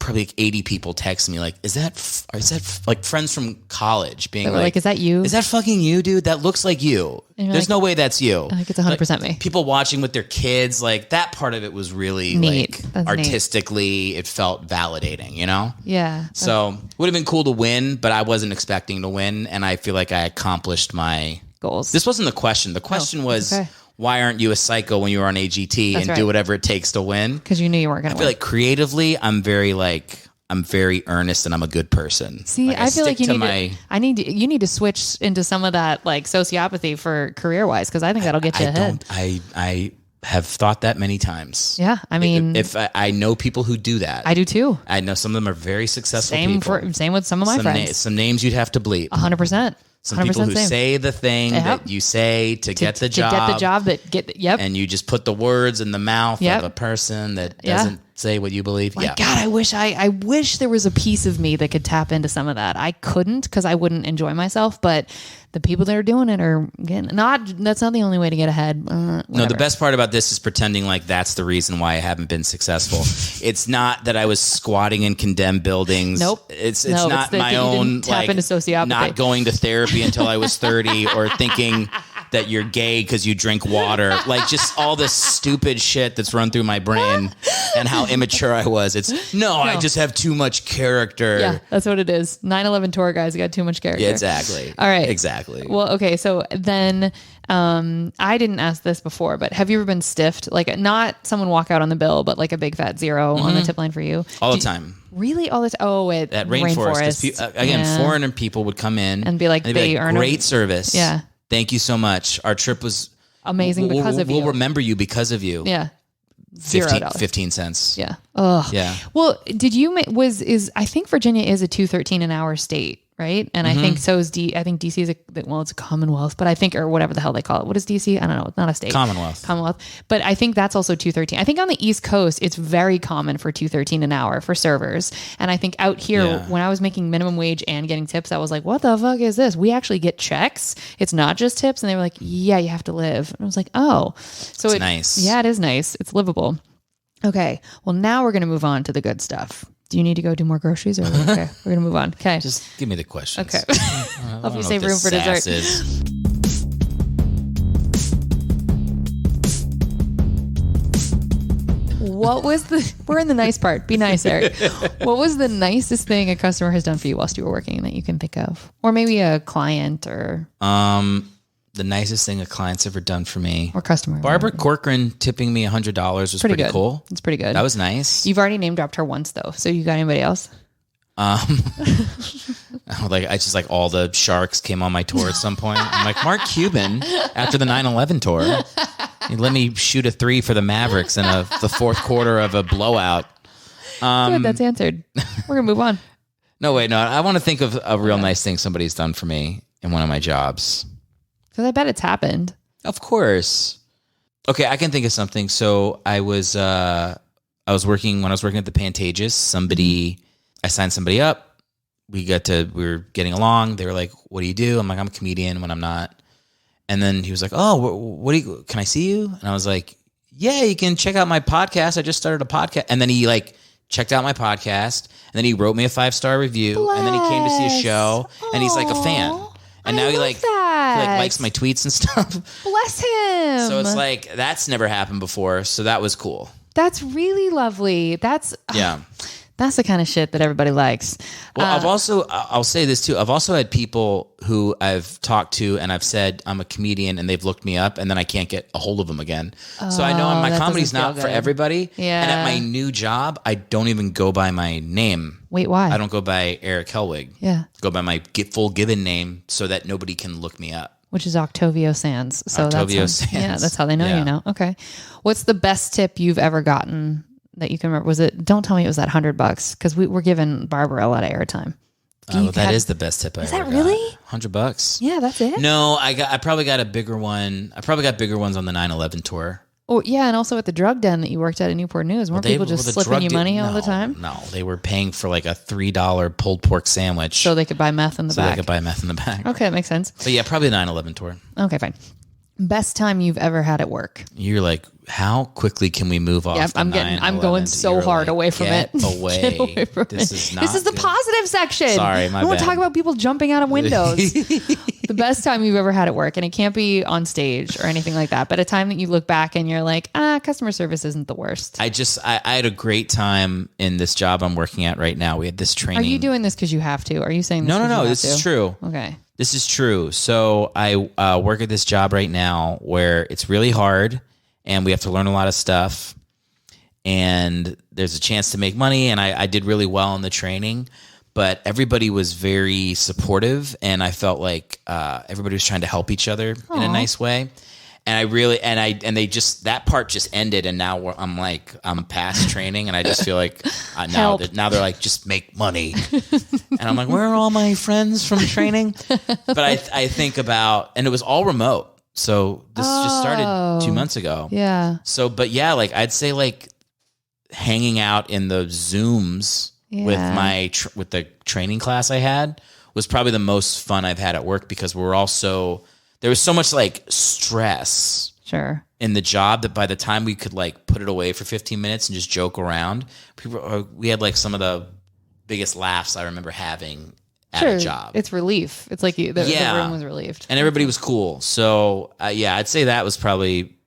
Speaker 2: probably like 80 people text me like, is that like friends from college being like,
Speaker 1: is that you?
Speaker 2: Is that fucking you, dude? That looks like you. There's no way that's you.
Speaker 1: I think it's 100%
Speaker 2: like,
Speaker 1: me.
Speaker 2: People watching with their kids, like that part of it was really
Speaker 1: neat.
Speaker 2: Like
Speaker 1: that's
Speaker 2: artistically, neat. It felt validating,
Speaker 1: Yeah.
Speaker 2: So would have been cool to win, but I wasn't expecting to win. And I feel like I accomplished my
Speaker 1: goals.
Speaker 2: This wasn't the question. The question was, okay. Why aren't you a psycho when you were on AGT and do whatever it takes to win?
Speaker 1: Because you knew you weren't going to win.
Speaker 2: I feel like creatively, I'm very earnest and I'm a good person.
Speaker 1: See, like, I feel like you need to switch into some of that like sociopathy for career wise because I think that'll get you ahead.
Speaker 2: I have thought that many times.
Speaker 1: Yeah, I mean,
Speaker 2: if I know people who do that,
Speaker 1: I do too.
Speaker 2: I know some of them are very successful people.
Speaker 1: Same with some of my friends.
Speaker 2: Some names you'd have to bleep.
Speaker 1: 100%.
Speaker 2: Some people who say the thing that you say to get the job.
Speaker 1: To get the job
Speaker 2: And you just put the words in the mouth of a person that doesn't say what you believe.
Speaker 1: God, I wish there was a piece of me that could tap into some of that. I couldn't because I wouldn't enjoy myself, but the people that are doing it are that's not the only way to get ahead.
Speaker 2: No, the best part about this is pretending like that's the reason why I haven't been successful. It's not that I was squatting in condemned buildings.
Speaker 1: Nope.
Speaker 2: It's not my own
Speaker 1: tap into sociopathy.
Speaker 2: Not going to therapy until I was 30 or thinking that you're gay because you drink water. Like just all this stupid shit that's run through my brain and how immature I was. I just have too much character.
Speaker 1: Yeah, that's what it is. 9/11 tour guys got too much character.
Speaker 2: Yeah, exactly.
Speaker 1: All right.
Speaker 2: Exactly.
Speaker 1: Well, okay. So then I didn't ask this before, but have you ever been stiffed? Like not someone walk out on the bill, but like a big fat zero on the tip line for you?
Speaker 2: All the time.
Speaker 1: Really? All this? Oh, at
Speaker 2: Rainforest. Foreigner people would come in
Speaker 1: and be like, they earn
Speaker 2: great service.
Speaker 1: Yeah.
Speaker 2: Thank you so much. Our trip was
Speaker 1: amazing because of you.
Speaker 2: We'll remember you because of you.
Speaker 1: Yeah. $0.
Speaker 2: 15 cents.
Speaker 1: Yeah. Oh.
Speaker 2: Yeah.
Speaker 1: Well, I think Virginia is a $2.13 an hour state, right? And I think so is I think DC is it's a Commonwealth, but I think, or whatever the hell they call it. What is DC? I don't know. It's not a state. Commonwealth. But I think that's also $2.13. I think on the East Coast, it's very common for $2.13 an hour for servers. And I think out here, when I was making minimum wage and getting tips, I was like, what the fuck is this? We actually get checks. It's not just tips. And they were like, yeah, you have to live. And I was like, oh, so it's
Speaker 2: nice.
Speaker 1: Yeah, it is nice. It's livable. Okay. Well, now we're going to move on to the good stuff. Do you need to go do more groceries? Or okay, we're going to move on. Okay.
Speaker 2: Just give me the questions.
Speaker 1: Okay. Hope you save room for dessert. We're in the nice part. Be nice, Eric. What was the nicest thing a customer has done for you whilst you were working that you can think of? Or maybe a client or...
Speaker 2: The nicest thing a client's ever done for me.
Speaker 1: Or customer.
Speaker 2: Barbara Corcoran tipping me $100 was pretty cool.
Speaker 1: It's pretty good.
Speaker 2: That was nice.
Speaker 1: You've already name dropped her once though. So you got anybody else?
Speaker 2: All the sharks came on my tour at some point. I'm like, Mark Cuban, after the 9/11 tour, he let me shoot a 3 for the Mavericks in the fourth quarter of a blowout.
Speaker 1: Good, that's answered. We're going to move on.
Speaker 2: No, wait, no. I want to think of a real nice thing somebody's done for me in one of my jobs.
Speaker 1: Because I bet it's happened.
Speaker 2: Of course. Okay, I can think of something. So I was working at the Pantages. I signed somebody up. We were getting along. They were like, "What do you do?" I'm like, "I'm a comedian when I'm not." And then he was like, "Oh, can I see you?" And I was like, "Yeah, you can check out my podcast. I just started a podcast." And then he checked out my podcast, and then he wrote me a 5-star review, and then he came to see a show, and he's like a fan. And now he likes my tweets and stuff.
Speaker 1: Bless him.
Speaker 2: So it's like, that's never happened before. So that was cool.
Speaker 1: That's really lovely. That's the kind of shit that everybody likes.
Speaker 2: Well, I'll say this too. I've also had people who I've talked to and I've said I'm a comedian and they've looked me up and then I can't get a hold of them again. So I know my comedy's not for everybody.
Speaker 1: Yeah.
Speaker 2: And at my new job, I don't even go by my name.
Speaker 1: Wait, why?
Speaker 2: I don't go by Erick Hellwig.
Speaker 1: Yeah.
Speaker 2: Go by my full given name so that nobody can look me up.
Speaker 1: Which is Octavio Sands. So
Speaker 2: Sands.
Speaker 1: Yeah, that's how they know you know. Okay. What's the best tip you've ever gotten that you can remember? Don't tell me it was that $100 because we're giving Barbara a lot of airtime.
Speaker 2: That is the best tip I ever got.
Speaker 1: Is that really?
Speaker 2: $100.
Speaker 1: Yeah, that's it.
Speaker 2: No, I probably got a bigger one. I probably got bigger ones on the 9/11 tour.
Speaker 1: Oh yeah, and also at the drug den that you worked at in Newport News, weren't people just slipping you money all the time?
Speaker 2: No, they were paying for like a $3 pulled pork sandwich,
Speaker 1: so they could buy meth in the back. Okay, that makes sense.
Speaker 2: But yeah, probably the 9/11 tour.
Speaker 1: Okay, fine. Best time you've ever had at work?
Speaker 2: You're like, how quickly can we move off? Yeah,
Speaker 1: I'm going so hard away from it.
Speaker 2: Get away from
Speaker 1: this is the positive section.
Speaker 2: Sorry, my bad.
Speaker 1: I want to talk about people jumping out of windows. The best time you've ever had at work, and it can't be on stage or anything like that, but a time that you look back and you're like, customer service isn't the worst.
Speaker 2: I had a great time in this job I'm working at right now. We had this training.
Speaker 1: Are you doing this because you have to? Are you saying this?
Speaker 2: No. This is true.
Speaker 1: Okay.
Speaker 2: This is true. So I work at this job right now where it's really hard and we have to learn a lot of stuff and there's a chance to make money. And I did really well in the training, but everybody was very supportive and I felt like everybody was trying to help each other in a nice way. And that part just ended. And now I'm past training and I just feel like now they're like, just make money. And I'm like, where are all my friends from training? But I think about, and it was all remote. So this just started 2 months ago.
Speaker 1: Yeah.
Speaker 2: So, but yeah, I'd say hanging out in the Zooms with the training class I had was probably the most fun I've had at work because there was so much stress in the job that by the time we could put it away for 15 minutes and just joke around, we had some of the biggest laughs I remember having at a job.
Speaker 1: It's relief. It's like the room was relieved.
Speaker 2: And everybody was cool. So I'd say that was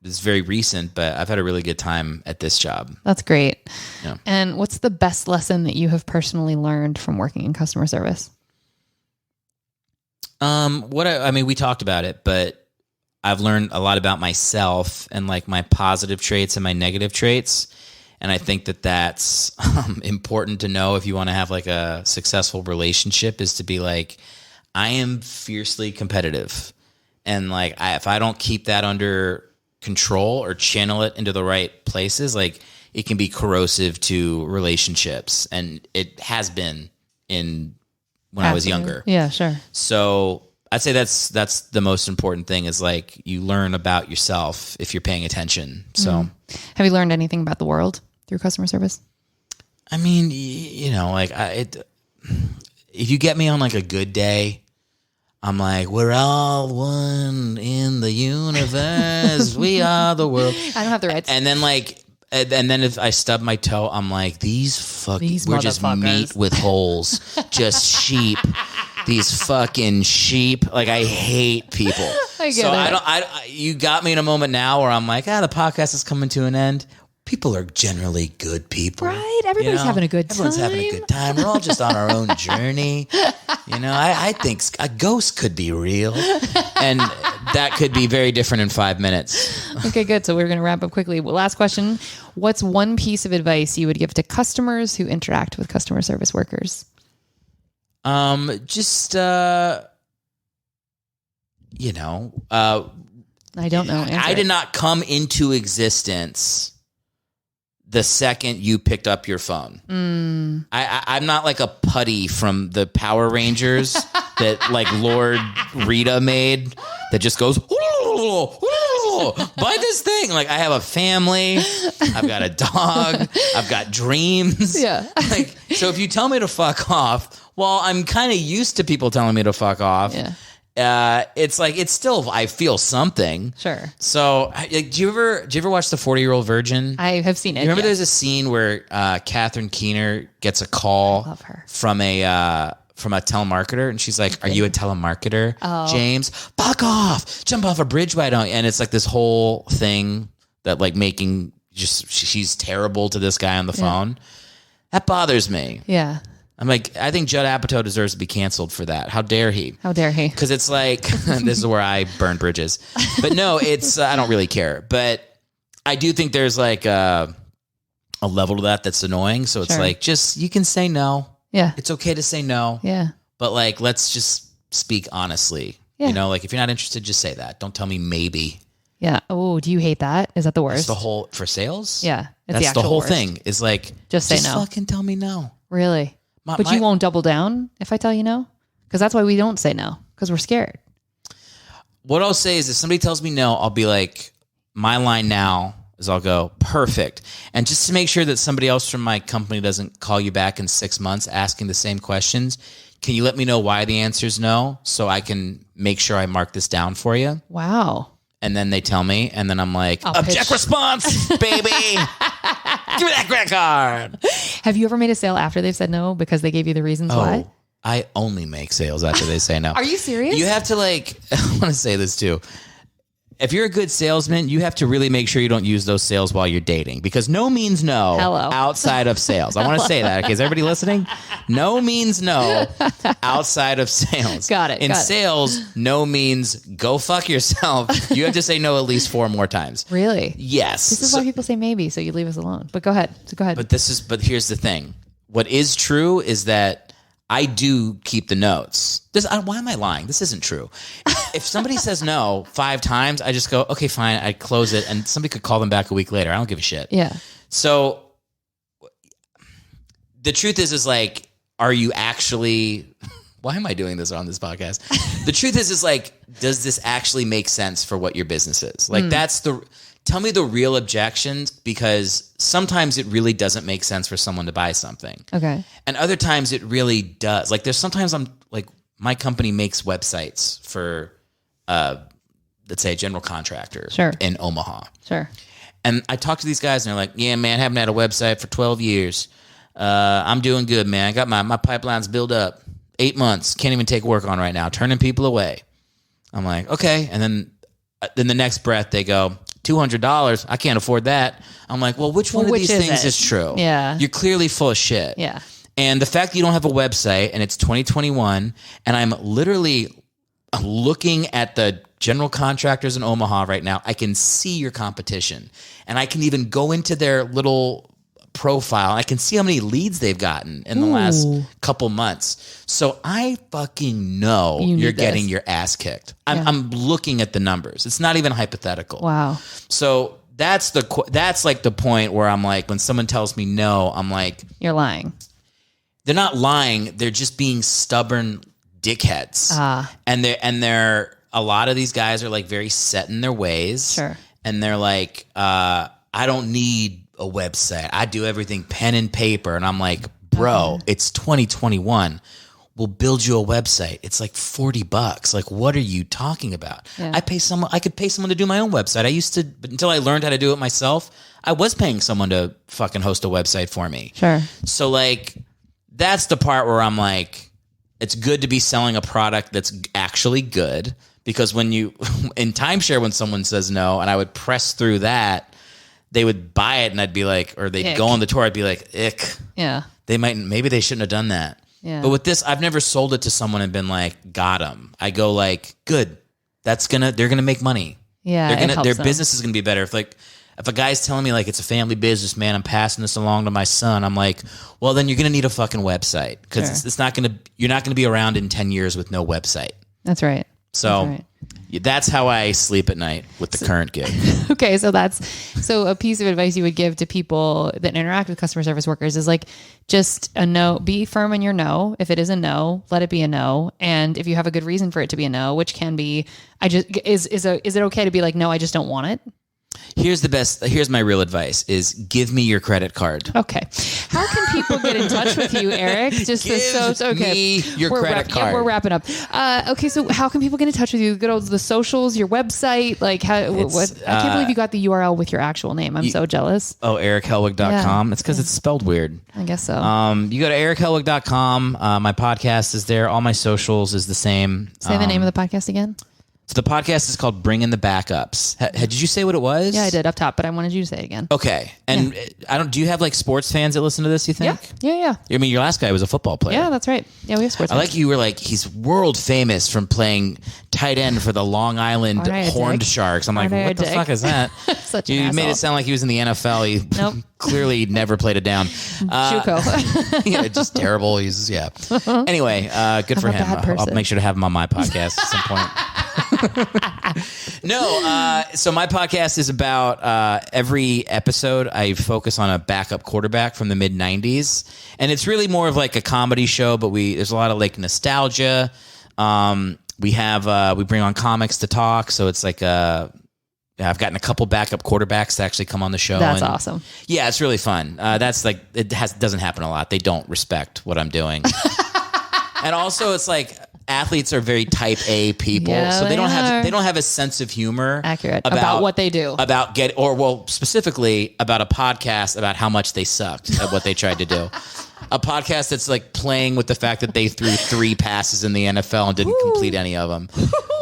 Speaker 2: it's very recent, but I've had a really good time at this job.
Speaker 1: That's great.
Speaker 2: Yeah.
Speaker 1: And what's the best lesson that you have personally learned from working in customer service?
Speaker 2: We talked about it, but I've learned a lot about myself and my positive traits and my negative traits. And I think that that's important to know if you want to have a successful relationship is to be I am fiercely competitive. And if I don't keep that under control or channel it into the right places, like it can be corrosive to relationships, and it has been when I was younger.
Speaker 1: Yeah, sure.
Speaker 2: So I'd say that's the most important thing, is like you learn about yourself if you're paying attention. So
Speaker 1: have you learned anything about the world through customer service?
Speaker 2: I mean, you know, like if you get me on like a good day, I'm like, we're all one in the universe. We are the world.
Speaker 1: I don't have the rights.
Speaker 2: And then if I stub my toe, I'm like, we're just meat with holes, just sheep. These fucking sheep. Like, I hate people.
Speaker 1: I get it.
Speaker 2: You got me in a moment now where I'm like, the podcast is coming to an end. People are generally good people.
Speaker 1: Right. Everybody's having a good time.
Speaker 2: Everyone's having a good time. We're all just on our own journey. You know, I think a ghost could be real. And that could be very different in 5 minutes.
Speaker 1: Okay, good. So we're going to wrap up quickly. Well, last question. What's one piece of advice you would give to customers who interact with customer service workers?
Speaker 2: Just, you know.
Speaker 1: I don't know.
Speaker 2: I did not come into existence the second you picked up your phone. I'm not like a putty from the Power Rangers that like Lord Rita made that just goes, buy this thing. Like, I have a family. I've got a dog. I've got dreams.
Speaker 1: Yeah.
Speaker 2: Like, so if you tell me to fuck off, well, I'm kind of used to people telling me to fuck off.
Speaker 1: Yeah.
Speaker 2: It's like, it's still, I feel something.
Speaker 1: Sure.
Speaker 2: So, like, do you ever watch The 40-Year-Old Virgin?
Speaker 1: I have seen it.
Speaker 2: You remember there's a scene where Catherine Keener gets a call from a telemarketer, and she's like, "Are you a telemarketer, James? Fuck off! Jump off a bridge, why don't you?" And it's like this whole thing that like making she's terrible to this guy on the phone. That bothers me.
Speaker 1: Yeah.
Speaker 2: I'm like, I think Judd Apatow deserves to be canceled for that. How dare he?
Speaker 1: How dare he?
Speaker 2: Because it's like, this is where I burn bridges. But no, it's, I don't really care. But I do think there's like a level to that's annoying. So it's like, just, you can say no.
Speaker 1: Yeah.
Speaker 2: It's okay to say no.
Speaker 1: Yeah.
Speaker 2: But like, let's just speak honestly.
Speaker 1: Yeah.
Speaker 2: You know, like if you're not interested, just say that. Don't tell me maybe.
Speaker 1: Yeah. Oh, do you hate that? Is that the worst?
Speaker 2: That's the whole, for sales?
Speaker 1: Yeah.
Speaker 2: It's that's the whole thing is like,
Speaker 1: just say no.
Speaker 2: Fucking tell me no.
Speaker 1: Really? But you won't double down if I tell you no? Because that's why we don't say no, because we're scared.
Speaker 2: What I'll say is if somebody tells me no, I'll be like, my line now is I'll go, perfect. And just to make sure that somebody else from my company doesn't call you back in 6 months asking the same questions, can you let me know why the answer is no so I can make sure I mark this down for you?
Speaker 1: Wow.
Speaker 2: And then they tell me, and then I'm like, object response, baby. Give me that credit card.
Speaker 1: Have you ever made a sale after they've said no because they gave you the reasons why?
Speaker 2: I only make sales after they say no.
Speaker 1: Are you serious?
Speaker 2: You have to like, I want to say this too. If you're a good salesman, you have to really make sure you don't use those sales while you're dating, because no means no outside of sales. I want to say that. Okay, is everybody listening? No means no outside of sales.
Speaker 1: Got it.
Speaker 2: In sales, no means go fuck yourself. You have to say no at least 4 more times.
Speaker 1: Really?
Speaker 2: Yes.
Speaker 1: This is why people say maybe, so you leave us alone. But go ahead.
Speaker 2: But here's the thing. What is true is that I do keep the notes. Why am I lying? This isn't true. If somebody says no 5 times, I just go, okay, fine. I close it, and somebody could call them back a week later. I don't give a shit.
Speaker 1: Yeah.
Speaker 2: So the truth is like, are you actually? Why am I doing this on this podcast? The truth is like, does this actually make sense for what your business is? Like, tell me the real objections, because sometimes it really doesn't make sense for someone to buy something.
Speaker 1: Okay.
Speaker 2: And other times it really does. Like, there's sometimes I'm like, my company makes websites for, let's say, a general contractor in Omaha.
Speaker 1: Sure.
Speaker 2: And I talk to these guys and they're like, yeah, man, I haven't had a website for 12 years. I'm doing good, man. I got my pipelines built up. 8 months. Can't even take work on right now. Turning people away. I'm like, okay. And then the next breath they go, $200. I can't afford that. I'm like, well, which one of these things is true?
Speaker 1: Yeah.
Speaker 2: You're clearly full of shit.
Speaker 1: Yeah.
Speaker 2: And the fact that you don't have a website and it's 2021 and I'm literally looking at the general contractors in Omaha right now, I can see your competition. And I can even go into their little profile. I can see how many leads they've gotten in the last couple months. So I fucking know you're getting your ass kicked. I'm looking at the numbers. It's not even hypothetical.
Speaker 1: Wow.
Speaker 2: So that's like the point where I'm like, when someone tells me no, I'm like,
Speaker 1: you're lying.
Speaker 2: They're not lying. They're just being stubborn dickheads. And they're a lot of these guys are like very set in their ways.
Speaker 1: Sure.
Speaker 2: And they're like, I don't need a website. I do everything pen and paper. And I'm like, bro, it's 2021. We'll build you a website. It's like $40. Like, what are you talking about? Yeah. I could pay someone to do my own website. I used to, but until I learned how to do it myself, I was paying someone to fucking host a website for me.
Speaker 1: Sure.
Speaker 2: So like, that's the part where I'm like, it's good to be selling a product that's actually good, because when you, in timeshare, when someone says no, and I would press through that, they would buy it and I'd be like, or they'd go on the tour, I'd be like, ick.
Speaker 1: Yeah.
Speaker 2: Maybe they shouldn't have done that.
Speaker 1: Yeah.
Speaker 2: But with this, I've never sold it to someone and been like, got them. I go like, good. They're going to make money.
Speaker 1: Yeah.
Speaker 2: Their business is going to be better. If a guy's telling me like, it's a family business, man, I'm passing this along to my son, I'm like, well, then you're going to need a fucking website, because you're not going to be around in 10 years with no website.
Speaker 1: That's right.
Speaker 2: So that's how I sleep at night with the current gig.
Speaker 1: Okay. So a piece of advice you would give to people that interact with customer service workers is like, just a no, be firm in your no. If it is a no, let it be a no. And if you have a good reason for it to be a no, which can be, is it okay to be like, no, I just don't want it?
Speaker 2: Here's my real advice is give me your credit card.
Speaker 1: Okay. How can people get in touch with you, Eric?
Speaker 2: Give me your credit card.
Speaker 1: Yeah, we're wrapping up. Okay. So how can people get in touch with you? Good old, the socials, your website, like what? I can't believe you got the URL with your actual name. I'm so jealous.
Speaker 2: Oh, erichellwig.com. It's because it's spelled weird.
Speaker 1: I guess so.
Speaker 2: You go to erichellwig.com. My podcast is there. All my socials is the same.
Speaker 1: Say the name of the podcast again.
Speaker 2: So the podcast is called Bring in the Backups. Did you say what it was?
Speaker 1: Yeah, I did up top, but I wanted you to say it again.
Speaker 2: Okay. And do you have like sports fans that listen to this, you think?
Speaker 1: Yeah.
Speaker 2: I mean, your last guy was a football player.
Speaker 1: Yeah, that's right. Yeah, we have sports fans.
Speaker 2: I like you were like, he's world famous from playing tight end for the Long Island Horned Sharks. I'm like, what the fuck is that?
Speaker 1: Such an
Speaker 2: You made
Speaker 1: asshole.
Speaker 2: it sound like he was in the NFL. He clearly never played it down.
Speaker 1: Juco.
Speaker 2: Yeah, just terrible. Anyway, good for him. I'll make sure to have him on my podcast at some point. So my podcast is about every episode I focus on a backup quarterback from the mid 90s, and it's really more of like a comedy show, but there's a lot of like nostalgia. We bring on comics to talk, so it's like I've gotten a couple backup quarterbacks to actually come on the show.
Speaker 1: That's awesome.
Speaker 2: Yeah, it's really fun. That's like doesn't happen a lot. They don't respect what I'm doing. And also it's like athletes are very type A people, so they don't have a sense of humor.
Speaker 1: Accurate about what they do.
Speaker 2: Specifically about a podcast about how much they sucked at what they tried to do. A podcast that's like playing with the fact that they threw 3 passes in the NFL and didn't complete any of them.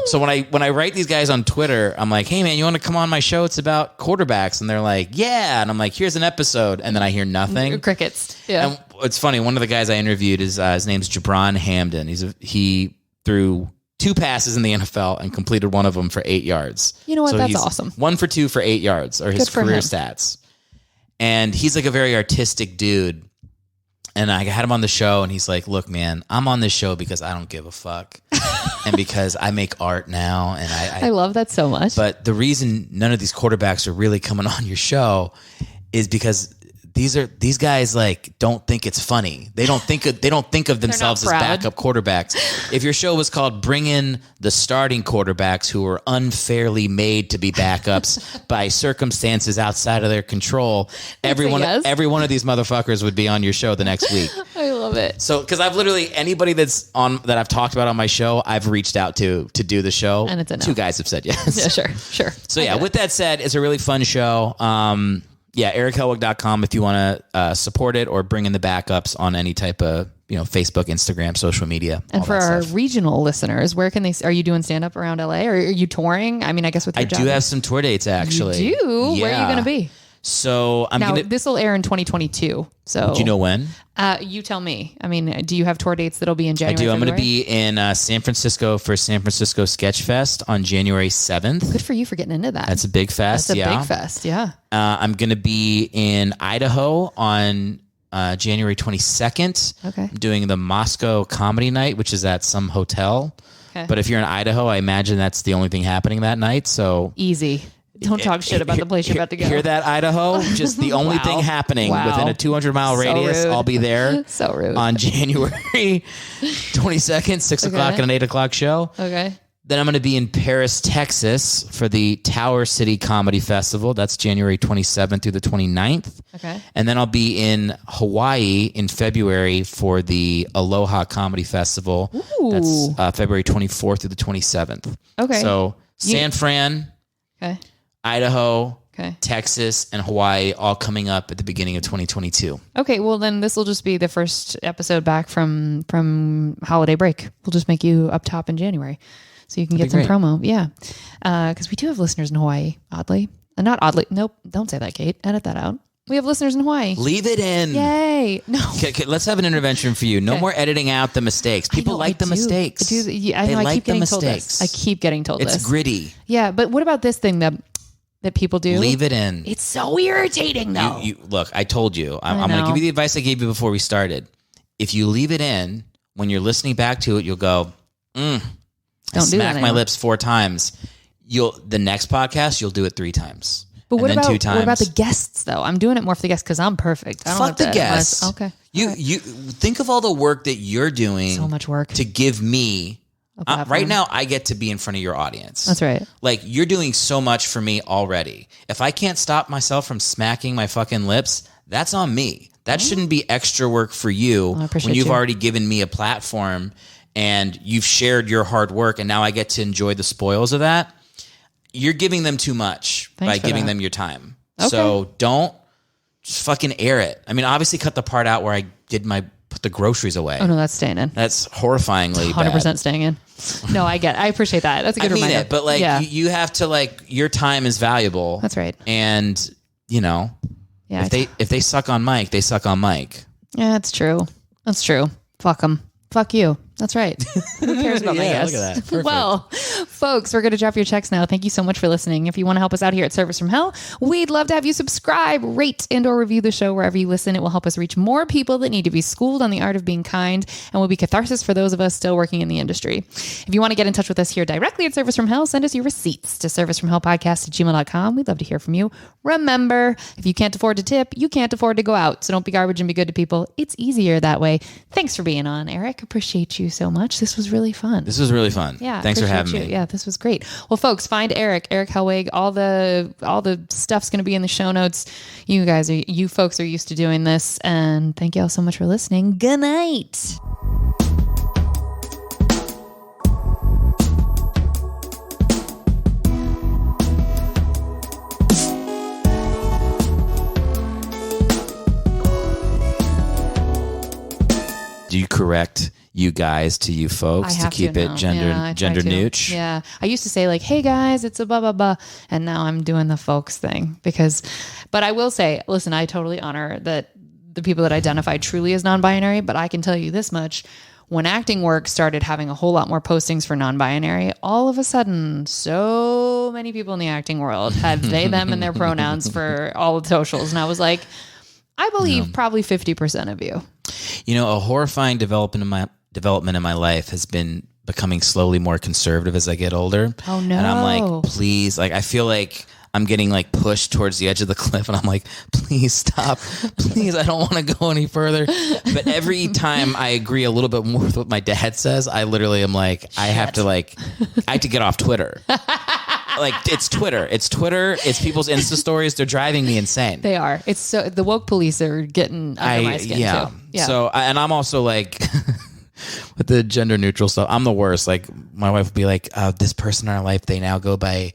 Speaker 2: So when I write these guys on Twitter, I'm like, hey man, you want to come on my show? It's about quarterbacks. And they're like, yeah. And I'm like, here's an episode. And then I hear nothing.
Speaker 1: Crickets. Yeah.
Speaker 2: And it's funny. One of the guys I interviewed is his name's Jabron Hamden. He threw 2 passes in the NFL and completed one of them for 8 yards.
Speaker 1: You know what?
Speaker 2: So
Speaker 1: that's awesome.
Speaker 2: 1 for 2 for 8 yards are his career stats. And he's like a very artistic dude. And I had him on the show, and he's like, look, man, I'm on this show because I don't give a fuck. And because I make art now. And
Speaker 1: I love that so much.
Speaker 2: But the reason none of these quarterbacks are really coming on your show is because these guys like don't think it's funny. They don't think of themselves as backup quarterbacks. If your show was called Bring in the Starting Quarterbacks who were unfairly made to be backups by circumstances outside of their control, every one of these motherfuckers would be on your show the next week.
Speaker 1: I love it.
Speaker 2: So because I've literally anybody that I've talked about on my show, I've reached out to do the show,
Speaker 1: and it's a no.
Speaker 2: 2 guys have said yes.
Speaker 1: Yeah, sure.
Speaker 2: So yeah, with that said, it's a really fun show. erichellwig.com if you want to support it or bring in the backups on any type of Facebook, Instagram, social media.
Speaker 1: And for our regional listeners, where can they? Are you doing stand up around LA, or are you touring? I mean, I guess with your job.
Speaker 2: I do have some tour dates actually.
Speaker 1: You do?
Speaker 2: Yeah.
Speaker 1: Where are you going to be?
Speaker 2: So
Speaker 1: this will air in 2022. So
Speaker 2: do you know when?
Speaker 1: You tell me. I mean, do you have tour dates that'll be in January?
Speaker 2: I do. I'm going to
Speaker 1: February?
Speaker 2: be in San Francisco for San Francisco Sketch Fest on January 7th.
Speaker 1: Good for you for getting into that.
Speaker 2: That's a big fest.
Speaker 1: That's a big fest. Yeah.
Speaker 2: I'm going to be in Idaho on January 22nd.
Speaker 1: Okay.
Speaker 2: I'm doing the Moscow Comedy Night, which is at some hotel.
Speaker 1: Okay.
Speaker 2: But if you're in Idaho, I imagine that's the only thing happening that night. So
Speaker 1: easy. Don't talk shit about the place you're about to go.
Speaker 2: Hear that, Idaho? Just the only thing happening within a 200-mile radius.
Speaker 1: Rude.
Speaker 2: I'll be there.
Speaker 1: So rude.
Speaker 2: On January 22nd, 6 o'clock and an 8 o'clock show.
Speaker 1: Okay.
Speaker 2: Then I'm going to be in Paris, Texas for the Tower City Comedy Festival. That's January 27th through the 29th.
Speaker 1: Okay.
Speaker 2: And then I'll be in Hawaii in February for the Aloha Comedy Festival.
Speaker 1: Ooh.
Speaker 2: That's February 24th through the 27th.
Speaker 1: Okay.
Speaker 2: So San Fran,
Speaker 1: okay.
Speaker 2: Idaho,
Speaker 1: okay.
Speaker 2: Texas, and Hawaii all coming up at the beginning of 2022.
Speaker 1: Okay, well then this will just be the first episode back from holiday break. We'll just make you up top in January. So you can get some promo. Yeah. Because we do have listeners in Hawaii, oddly. Not oddly. Nope. Don't say that, Kate. Edit that out. We have listeners in Hawaii.
Speaker 2: Leave it in.
Speaker 1: Yay. No.
Speaker 2: Okay, let's have an intervention for you. No more editing out the mistakes. People like the mistakes.
Speaker 1: I know. I keep getting told this. I keep getting told this.
Speaker 2: It's gritty.
Speaker 1: Yeah. But what about this thing that people do?
Speaker 2: Leave it in.
Speaker 1: It's so irritating, though.
Speaker 2: Look, I told you. I'm going to give you the advice I gave you before we started. If you leave it in, when you're listening back to it, you'll go, I smack my lips 4 times. The next podcast, you'll do it 3 times.
Speaker 1: But what about the guests, though? I'm doing it more for the guests because I'm perfect. I don't
Speaker 2: Fuck the guests.
Speaker 1: Okay.
Speaker 2: You think of all the work that you're doing.
Speaker 1: So much work.
Speaker 2: To give me. Right now, I get to be in front of your audience.
Speaker 1: That's right.
Speaker 2: Like, you're doing so much for me already. If I can't stop myself from smacking my fucking lips, that's on me. That shouldn't be extra work for you when you've already given me a platform and you've shared your hard work, and now I get to enjoy the spoils of that. You're giving them too much by giving them your time. Okay. So don't just fucking air it. I mean, obviously cut the part out where I put the groceries away.
Speaker 1: Oh no, that's staying in.
Speaker 2: That's horrifyingly 100%
Speaker 1: bad. Staying in. No, I appreciate that. That's a good reminder.
Speaker 2: But you have to your time is valuable.
Speaker 1: That's right.
Speaker 2: And if they suck on Mike, they suck on Mike.
Speaker 1: Yeah, that's true. That's true. Fuck them. Fuck you. That's right. Who cares about my guests?
Speaker 2: Look at that. Perfect.
Speaker 1: Well, folks, we're going to drop your checks now. Thank you so much for listening. If you want to help us out here at Service from Hell, we'd love to have you subscribe, rate, and or review the show wherever you listen. It will help us reach more people that need to be schooled on the art of being kind and will be catharsis for those of us still working in the industry. If you want to get in touch with us here directly at Service from Hell, send us your receipts to servicefromhellpodcast@gmail.com. We'd love to hear from you. Remember, if you can't afford to tip, you can't afford to go out. So don't be garbage and be good to people. It's easier that way. Thanks for being on, Eric. Appreciate you so much. This was really fun.
Speaker 2: Yeah. Thanks for having me.
Speaker 1: Yeah, this was great. Well, folks, find Erick Hellwig. All the stuff's going to be in the show notes. You folks are used to doing this, and thank you all so much for listening. Good night.
Speaker 2: Do you correct you guys to you folks to keep it gender neutre?
Speaker 1: Yeah. I used to say hey guys, it's a blah, blah, blah. And now I'm doing the folks thing but I will say, listen, I totally honor that the people that identify truly as non-binary, but I can tell you this much. When Acting Work started having a whole lot more postings for non-binary, all of a sudden, so many people in the acting world had they, them, and their pronouns for all the socials. And I was like, I believe probably 50% of you.
Speaker 2: A horrifying development in my life has been becoming slowly more conservative as I get older.
Speaker 1: Oh no.
Speaker 2: And I'm like, please, I feel like I'm getting pushed towards the edge of the cliff, and I'm like, please stop. Please, I don't want to go any further. But every time I agree a little bit more with what my dad says, I literally am like, I have to get off Twitter. It's Twitter. It's people's Insta stories. They're driving me insane.
Speaker 1: They are. It's so the woke police are getting under my skin too. Yeah.
Speaker 2: So, and I'm also with the gender neutral stuff, I'm the worst. My wife would be like, this person in our life, they now go by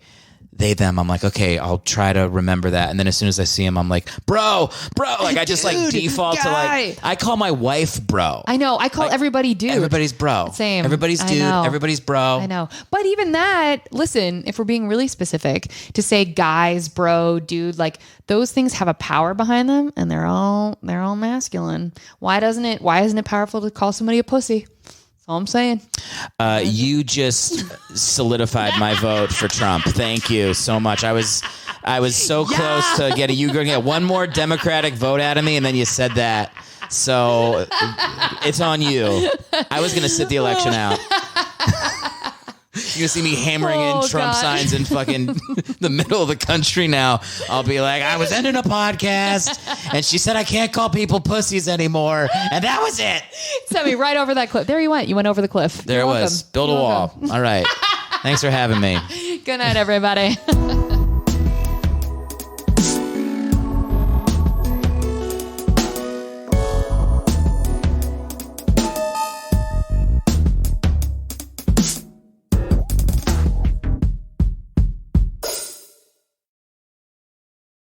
Speaker 2: they, them. I'm like, okay, I'll try to remember that. And then as soon as I see him, I'm like, bro. Like I just like default to like, I call my wife bro.
Speaker 1: I know. I call
Speaker 2: like,
Speaker 1: everybody dude.
Speaker 2: Everybody's bro.
Speaker 1: Same.
Speaker 2: Everybody's dude. Everybody's bro.
Speaker 1: I know. But even that, listen, if we're being really specific, to say guys, bro, dude, like those things have a power behind them and they're all masculine. Why isn't it powerful to call somebody a pussy? That's all I'm saying.
Speaker 2: You just solidified my vote for Trump. Thank you so much. I was so close to getting you going to get one more Democratic vote out of me, and then you said that. So it's on you. I was going to sit the election out. You're going to see me hammering in Trump signs in fucking the middle of the country now. I'll be like, I was ending a podcast, and she said I can't call people pussies anymore, and that was it.
Speaker 1: Sent me right over that cliff. There you went. You went over the cliff.
Speaker 2: There it was. Build a wall. All right. Thanks for having me.
Speaker 1: Good night, everybody.